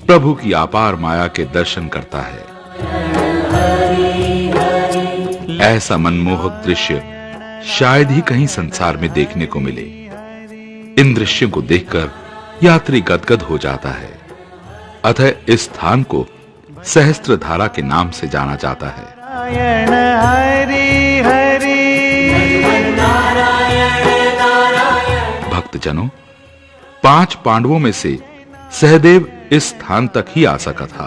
प्रभु की अपार माया के दर्शन करता है। ऐसा मनमोहक दृश्य शायद ही कहीं संसार में देखने को मिले। इन दृश्यों को देखकर यात्री गदगद हो जाता है। अतः इस स्थान को सहस्त्रधारा के नाम से जाना जाता है। नारायण हरि हरि, भक्तजनों, 5 पांडवों में से सहदेव इस स्थान तक ही आ सका था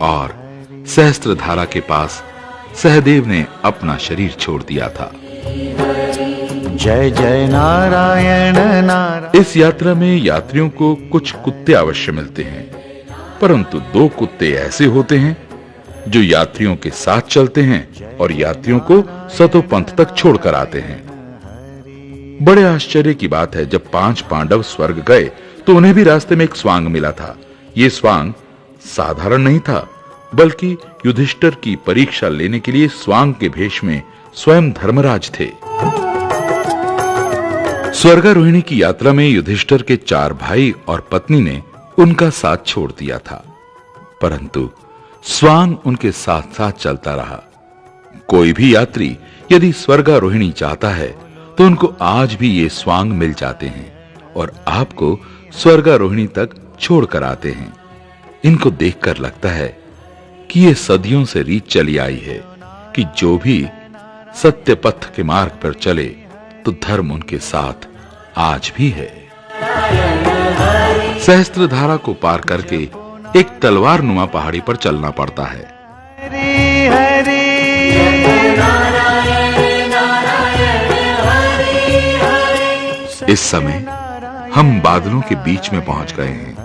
और सहस्त्रधारा के पास सहदेव ने अपना शरीर छोड़ दिया था। जय जय नारायण नारायण। इस यात्रा में यात्रियों को कुछ कुत्ते अवश्य मिलते हैं, परंतु 2 कुत्ते ऐसे होते हैं जो यात्रियों के साथ चलते हैं और यात्रियों को सतोपंथ तक छोड़कर आते हैं। बड़े आश्चर्य की बात है, जब 5 पांडव स्वर्ग गए तो उन्हें भी रास्ते में एक स्वांग मिला था। ये स्वांग साधारण नहीं था, बल्कि युधिष्ठिर की परीक्षा लेने के लिए स्वांग के भेष में स्वयं धर्मराज थे। स्वर्गारोहिणी की यात्रा में युधिष्ठिर के 4 भाई और पत्नी ने उनका साथ छोड़ दिया था, परंतु स्वांग उनके साथ साथ चलता रहा। कोई भी यात्री यदि स्वर्गारोहिणी चाहता है तो उनको आज भी ये स्वांग मिल जाते हैं और आपको स्वर्गारोहिणी तक छोड़कर आते हैं। इनको देखकर लगता है कि ये सदियों से रीत चली आई है कि जो भी सत्य पथ के मार्ग पर चले तो धर्म उनके साथ आज भी है। सहस्त्रधारा को पार करके एक तलवार नुमा पहाड़ी पर चलना पड़ता है। हरि हरि इस समय हम बादलों के बीच में पहुंच गए हैं।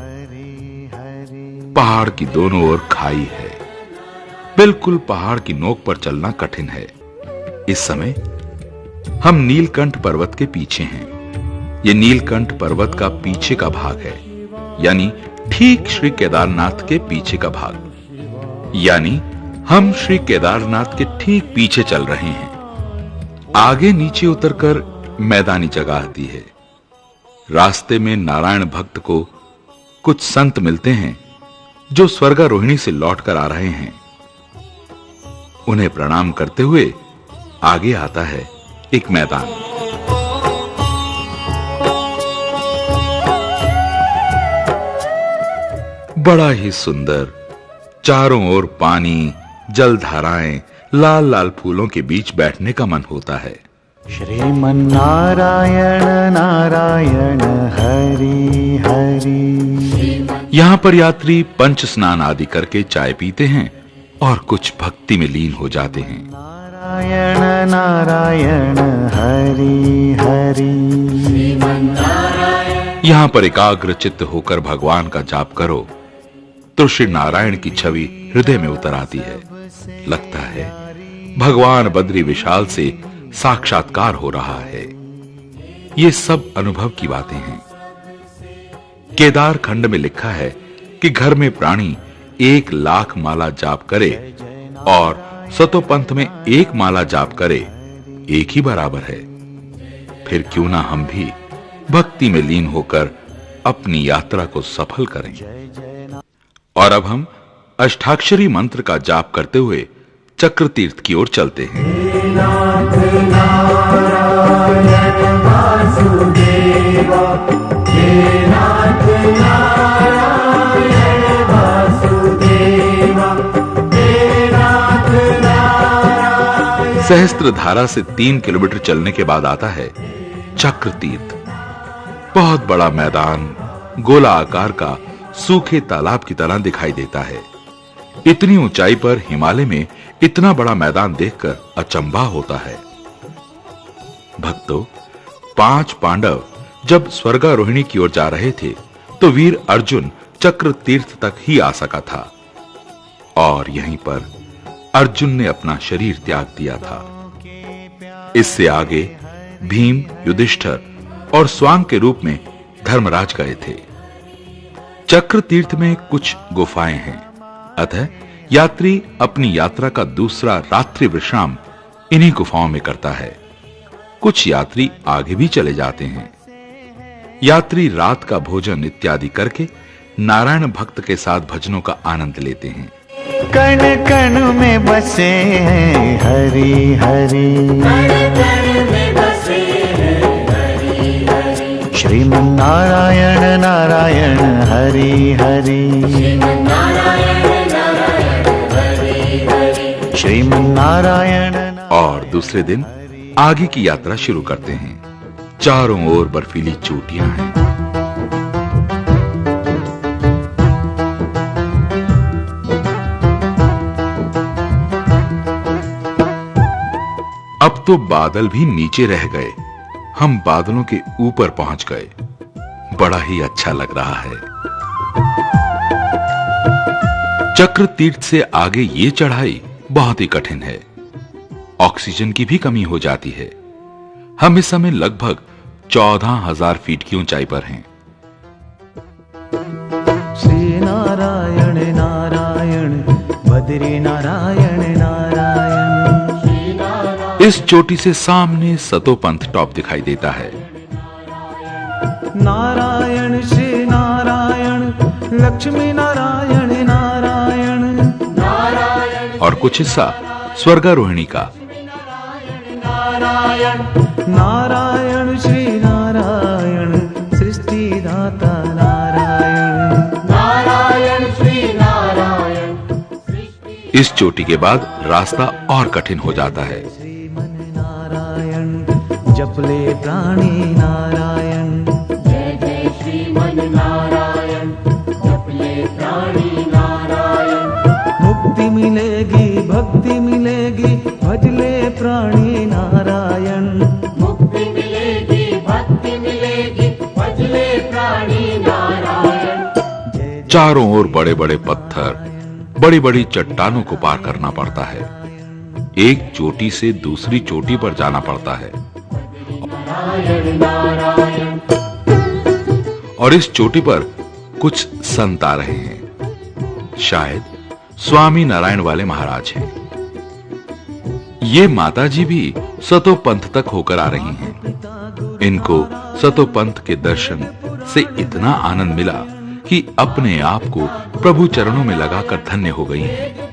पहाड़ की दोनों ओर खाई है। बिल्कुल पहाड़ की नोक पर चलना कठिन है। इस समय हम नीलकंठ पर्वत के पीछे हैं। यह नीलकंठ पर्वत का पीछे का भाग है, यानी ठीक श्री केदारनाथ के पीछे का भाग। यानी हम श्री केदारनाथ के ठीक पीछे चल रहे हैं। आगे नीचे उतरकर मैदानी जगह आती है। रास्ते में नारायण भक्त को कुछ संत मिलते हैं जो स्वर्गारोहिणी से लौटकर आ रहे हैं। उन्हें प्रणाम करते हुए आगे आता है एक मैदान। बड़ा ही सुंदर, चारों ओर पानी, जलधाराएं, लाल लाल फूलों के बीच बैठने का मन होता है। श्रीमन्नारायण नारायण हरि हरि। यहाँ पर यात्री पंच स्नान आदि करके चाय पीते हैं और कुछ भक्ति में लीन हो जाते हैं। नारायण नारायण हरि हरि। यहाँ पर एकाग्र चित्त होकर भगवान का जाप करो तो श्री नारायण की छवि हृदय में उतर आती है। लगता है भगवान बद्री विशाल से साक्षात्कार हो रहा है। ये सब अनुभव की बातें हैं। केदार खंड में लिखा है कि घर में प्राणी 1,00,000 माला जाप करे और सतोपंथ में 1 माला जाप करे, एक ही बराबर है। फिर क्यों ना हम भी भक्ति में लीन होकर अपनी यात्रा को सफल करें। और अब हम अष्टाक्षरी मंत्र का जाप करते हुए चक्र तीर्थ की ओर चलते हैं। सहस्त्रधारा से 3 किलोमीटर चलने के बाद आता है चक्र तीर्थ। बहुत बड़ा मैदान, गोला आकार का, सूखे तालाब की तरह दिखाई देता है। इतनी ऊंचाई पर हिमालय में इतना बड़ा मैदान देखकर अचंभा होता है। भक्तों, 5 पांडव जब स्वर्गारोहिणी की ओर जा रहे थे तो वीर अर्जुन चक्र तीर्थ तक ही आ सका था और यहीं पर अर्जुन ने अपना शरीर त्याग दिया था। इससे आगे भीम, युधिष्ठिर और स्वांग के रूप में धर्मराज गए थे। चक्र तीर्थ में कुछ गुफाएं हैं, अतः यात्री अपनी यात्रा का दूसरा रात्रि विश्राम इन्हीं गुफाओं में करता है। कुछ यात्री आगे भी चले जाते हैं। यात्री रात का भोजन इत्यादि करके नारायण भक्त के साथ भजनों का आनंद लेते हैं। कण कण में बसे हैं हरि हरि। श्रीमन्नारायण नारायण हरि हरि। श्रीमन्नारायण। और दूसरे दिन आगे की यात्रा शुरू करते हैं। चारों ओर बर्फीली चोटियां हैं। अब तो बादल भी नीचे रह गए। हम बादलों के ऊपर पहुंच गए। बड़ा ही अच्छा लग रहा है। चक्र तीर्थ से आगे ये चढ़ाई बहुत ही कठिन है। ऑक्सीजन की भी कमी हो जाती है। हम इस समय लगभग 14,000 फीट की ऊंचाई पर हैं। श्री नारायण नारायण बद्री नारायण नारायण। इस चोटी से सामने सतोपंथ टॉप दिखाई देता है। नारायण श्री नारायण लक्ष्मी नारायण नारायण नारायण। और कुछ हिस्सा स्वर्गारोहिणी का। नारायण नारायण श्री नारायण सृष्टि दाता नारायण नारायण श्री नारायण। इस चोटी के बाद रास्ता और कठिन हो जाता है। नारायण जपले प्राणी नारायण। जय जय प्राणी नारायण। मुक्ति मिलेगी भक्ति मिलेगी भजले प्राणी नारायण। मुक्ति मिलेगी भक्ति मिलेगी भजले प्राणी नारायण। चारों ओर बड़े बड़े पत्थर, बड़ी बड़ी चट्टानों को पार करना पड़ता है। एक चोटी से दूसरी चोटी पर जाना पड़ता है नारायण नारायण। और इस चोटी पर कुछ संत आ रहे हैं। शायद स्वामी नारायण वाले महाराज हैं। ये माताजी भी सतो पंथ तक होकर आ रही हैं। इनको सतो पंथ के दर्शन से इतना आनंद मिला कि अपने आप को प्रभु चरणों में लगाकर धन्य हो गई हैं।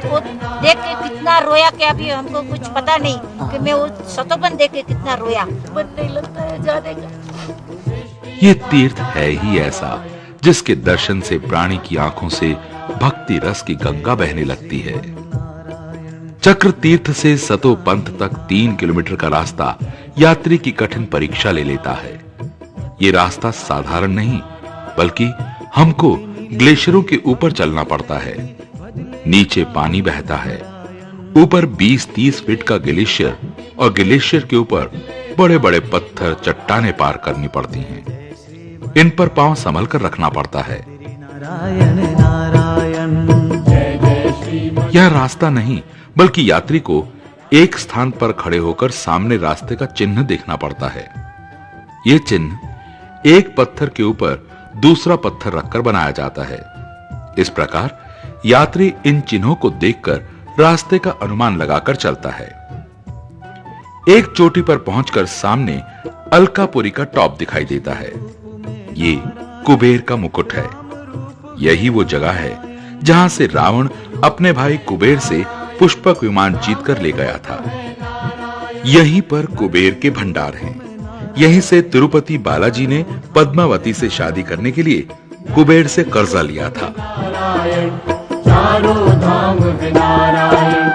वो देख के कितना रोया कि अभी हमको कुछ पता नहीं कि मैं वो सतोपन देख के कितना रोया। मन नहीं लगता है जाने का। ये तीर्थ है ही ऐसा जिसके दर्शन से प्राणी की आंखों से भक्ति रस की गंगा बहने लगती है। चक्र तीर्थ से सतो पंथ तक 3 किलोमीटर का रास्ता यात्री की कठिन परीक्षा ले लेता है। ये रास्ता साधारण नहीं बल्कि हमको ग्लेशियरों के ऊपर चलना पड़ता है। नीचे पानी बहता है, ऊपर 20-30 फीट का ग्लेशियर और ग्लेशियर के ऊपर बड़े बड़े पत्थर चट्टानें पार करनी पड़ती हैं। इन पर पांव संभल कर रखना पड़ता है। नारायण नारायण। यह रास्ता नहीं बल्कि यात्री को एक स्थान पर खड़े होकर सामने रास्ते का चिन्ह देखना पड़ता है। यह चिन्ह एक पत्थर के ऊपर दूसरा पत्थर रखकर बनाया जाता है। इस प्रकार यात्री इन चिन्हों को देखकर रास्ते का अनुमान लगाकर चलता है। एक चोटी पर पहुंचकर सामने अलकापुरी का टॉप दिखाई देता है। ये कुबेर का मुकुट है। यही वो जगह है जहां से रावण अपने भाई कुबेर से पुष्पक विमान जीतकर ले गया था। यहीं पर कुबेर के भंडार हैं। यहीं से तिरुपति बालाजी ने पद्मावती से शादी करने के लिए कुबेर से कर्जा लिया था। चारों धाम है नारायण।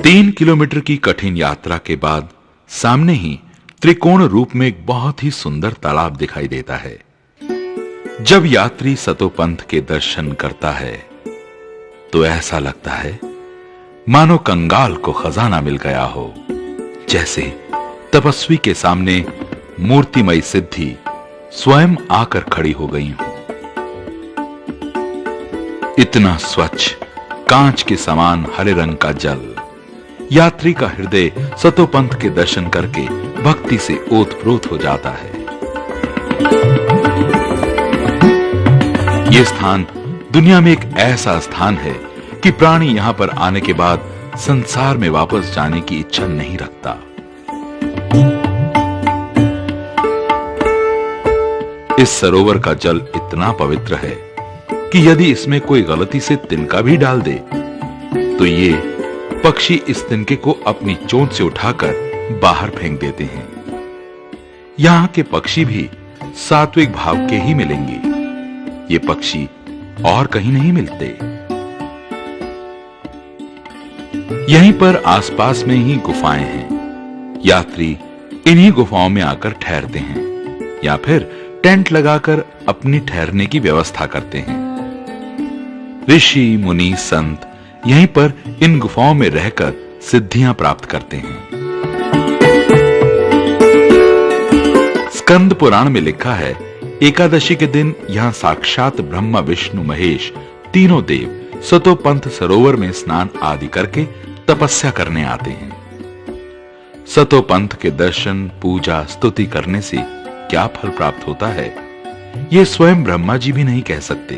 3 किलोमीटर की कठिन यात्रा के बाद सामने ही त्रिकोण रूप में एक बहुत ही सुंदर तालाब दिखाई देता है। जब यात्री सतोपंथ के दर्शन करता है तो ऐसा लगता है मानो कंगाल को खजाना मिल गया हो, जैसे तपस्वी के सामने मूर्तिमय सिद्धि स्वयं आकर खड़ी हो गई हो। इतना स्वच्छ कांच के समान हरे रंग का जल, यात्री का हृदय सतोपंथ के दर्शन करके भक्ति से ओतप्रोत हो जाता है। यह स्थान दुनिया में एक ऐसा स्थान है कि प्राणी यहां पर आने के बाद संसार में वापस जाने की इच्छा नहीं रखता। इस सरोवर का जल इतना पवित्र है कि यदि इसमें कोई गलती से तिनका भी डाल दे तो ये पक्षी इस तिनके को अपनी चोंच से उठाकर बाहर फेंक देते हैं। यहां के पक्षी भी सात्विक भाव के ही मिलेंगे। ये पक्षी और कहीं नहीं मिलते। यहीं पर आसपास में ही गुफाएं हैं। यात्री इन्हीं गुफाओं में आकर ठहरते हैं या फिर टेंट लगाकर अपनी ठहरने की व्यवस्था करते हैं। ऋषि मुनि संत यहीं पर इन गुफाओं में रहकर सिद्धियां प्राप्त करते हैं। स्कंद पुराण में लिखा है, एकादशी के दिन यहां साक्षात ब्रह्मा विष्णु महेश तीनों देव सतोपंथ सरोवर में स्नान आदि करके तपस्या करने आते हैं। सतोपंथ के दर्शन पूजा स्तुति करने से क्या फल प्राप्त होता है ये स्वयं ब्रह्मा जी भी नहीं कह सकते,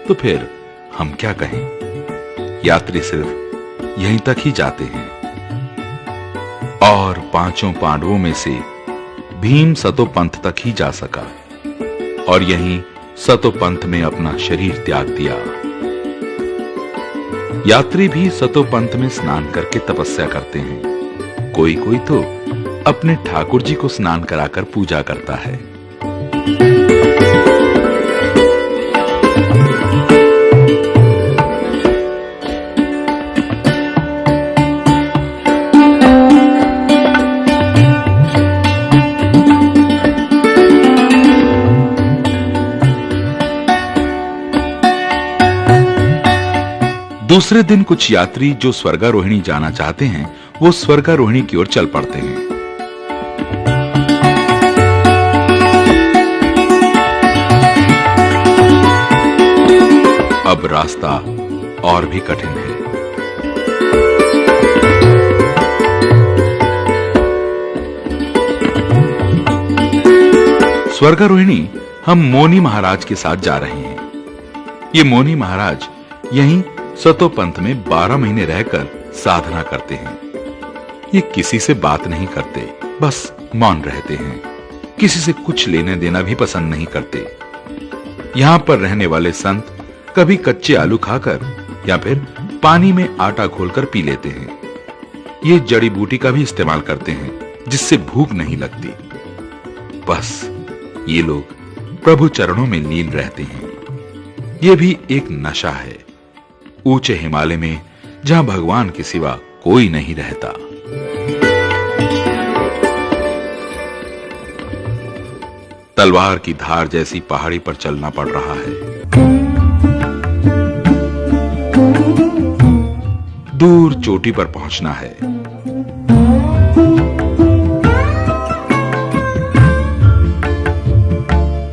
तो फिर हम क्या कहें। यात्री सिर्फ यहीं तक ही जाते हैं। और 5 पांडवों में से भीम सतोपंथ तक ही जा सका और यहीं सतोपंथ में अपना शरीर त्याग दिया। यात्री भी सतोपंथ में स्नान करके तपस्या करते हैं। कोई कोई तो अपने ठाकुर जी को स्नान कराकर पूजा करता है। दूसरे दिन कुछ यात्री जो स्वर्गारोहिणी जाना चाहते हैं वो स्वर्गारोहिणी की ओर चल पड़ते हैं। अब रास्ता और भी कठिन है। स्वर्गारोहिणी हम मोनी महाराज के साथ जा रहे हैं। ये मोनी महाराज यहीं सतोपंथ में 12 महीने रहकर साधना करते हैं। ये किसी से बात नहीं करते, बस मौन रहते हैं। किसी से कुछ लेने देना भी पसंद नहीं करते। यहां पर रहने वाले संत कभी कच्चे आलू खाकर या फिर पानी में आटा घोलकर पी लेते हैं। ये जड़ी बूटी का भी इस्तेमाल करते हैं जिससे भूख नहीं लगती। बस ये लोग प्रभु चरणों में लीन रहते हैं। ये भी एक नशा है ऊंचे हिमालय में, जहां भगवान के सिवा कोई नहीं रहता। तलवार की धार जैसी पहाड़ी पर चलना पड़ रहा है। दूर चोटी पर पहुंचना है।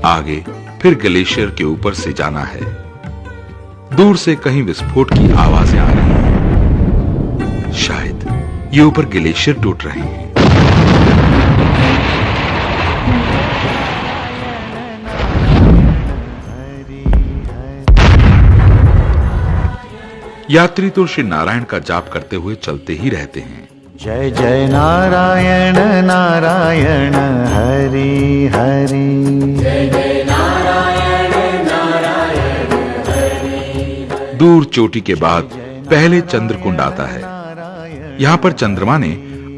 आगे फिर ग्लेशियर के ऊपर से जाना है। दूर से कहीं विस्फोट की आवाजें आ रही हैं। शायद ये ऊपर ग्लेशियर टूट रहे हैं। यात्री तो श्री नारायण का जाप करते हुए चलते ही रहते हैं। जय जय नारायण नारायण हरि हरि। जय जय नारायण नारायण हरि। दूर चोटी के बाद पहले चंद्रकुंड आता है। यहाँ पर चंद्रमा ने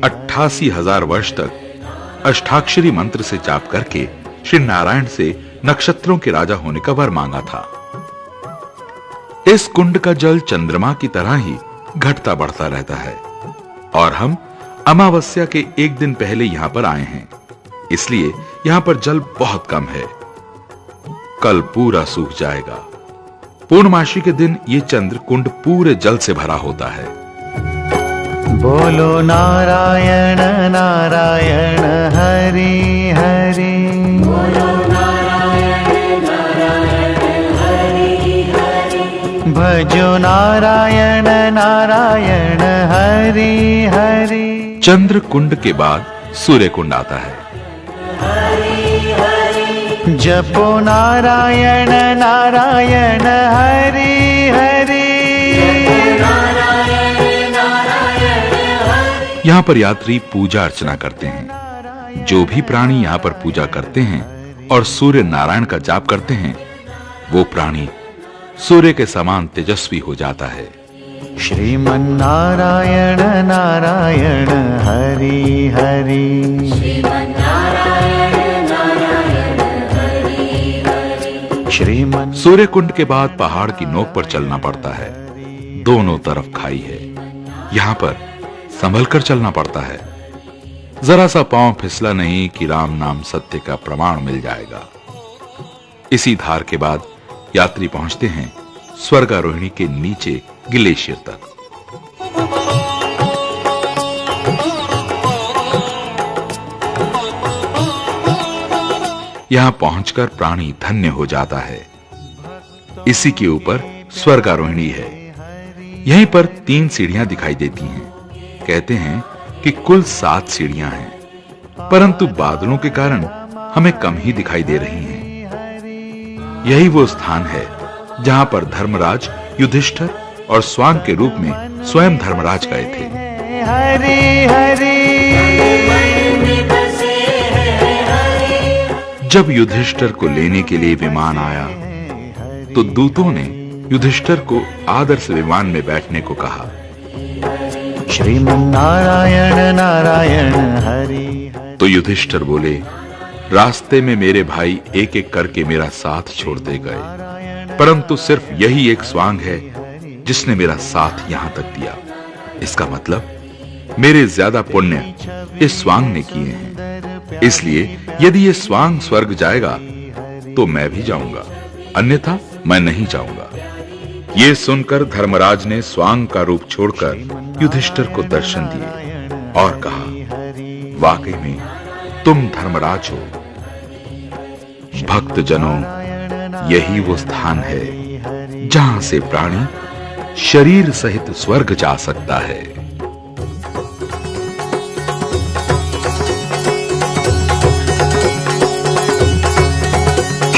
88,000 वर्ष तक अष्टाक्षरी मंत्र से जाप करके श्री नारायण से नक्षत्रों के राजा होने का वर मांगा था। इस कुंड का जल चंद्रमा की तरह ही घटता बढ़ता रहता है और हम अमावस्या के एक दिन पहले यहां पर आए हैं, इसलिए यहां पर जल बहुत कम है। कल पूरा सूख जाएगा। पूर्णमासी के दिन ये चंद्र कुंड पूरे जल से भरा होता है। बोलो नारायण नारायण हरि हरि। बोलो नारायण नारायण हरि हरि। भजो नारायण नारायण हरि हरि। चंद्र कुंड के बाद सूर्य कुंड आता है। जपो नारायण नारायण हरि हरि। यहाँ पर यात्री पूजा अर्चना करते हैं। जो भी प्राणी यहाँ पर पूजा करते हैं और सूर्य नारायण का जाप करते हैं, वो प्राणी सूर्य के समान तेजस्वी हो जाता है। श्रीमन नारायण नारायण हरि हरि। श्रीमन नारायण नारायण हरि हरि। श्रीमन। सूर्य कुंड के बाद पहाड़ की नोक पर चलना पड़ता है। दोनों तरफ खाई है। यहाँ पर संभल कर चलना पड़ता है। जरा सा पांव फिसला नहीं कि राम नाम सत्य का प्रमाण मिल जाएगा। इसी धार के बाद यात्री पहुंचते हैं स्वर्गारोहिणी के नीचे ग्लेशियर तक। यहां पहुंचकर प्राणी धन्य हो जाता है। इसी के ऊपर स्वर्गारोहिणी है। यहीं पर 3 सीढ़ियां दिखाई देती हैं। कहते हैं कि कुल 7 सीढ़ियां हैं, परंतु बादलों के कारण हमें कम ही दिखाई दे रही हैं। यही वो स्थान है जहां पर धर्मराज युधिष्ठिर और स्वांग के रूप में स्वयं धर्मराज गए थे। हरि हरि। जब युधिष्ठिर को लेने के लिए विमान आया तो दूतों ने युधिष्ठिर को आदर से विमान में बैठने को कहा। श्रीमन नारायण नारायण हरि। तो युधिष्ठिर बोले, रास्ते में मेरे भाई एक एक करके मेरा साथ छोड़ते गए, परंतु सिर्फ यही एक स्वांग है जिसने मेरा साथ यहां तक दिया। इसका मतलब मेरे ज्यादा पुण्य इस स्वांग ने किए हैं। इसलिए यदि ये स्वांग स्वर्ग जाएगा तो मैं भी जाऊंगा, अन्यथा मैं नहीं जाऊंगा। ये सुनकर धर्मराज ने स्वांग का रूप छोड़कर युधिष्ठिर को दर्शन दिए और कहा, वाकई में तुम धर्मराज हो। भक्तजनों, यही वो स्थान है जहां से प्राणी शरीर सहित स्वर्ग जा सकता है।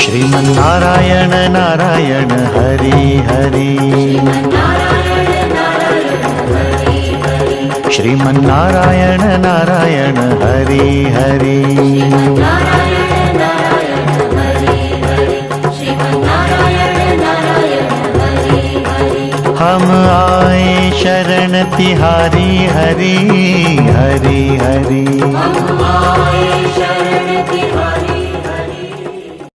श्रीमन्नारायण नारायण हरि हरि, श्रीमन्नारायण नारायण हरि हरि, हम आए शरण तिहारी हरि हरि हरि, हम आए शरण तिहारी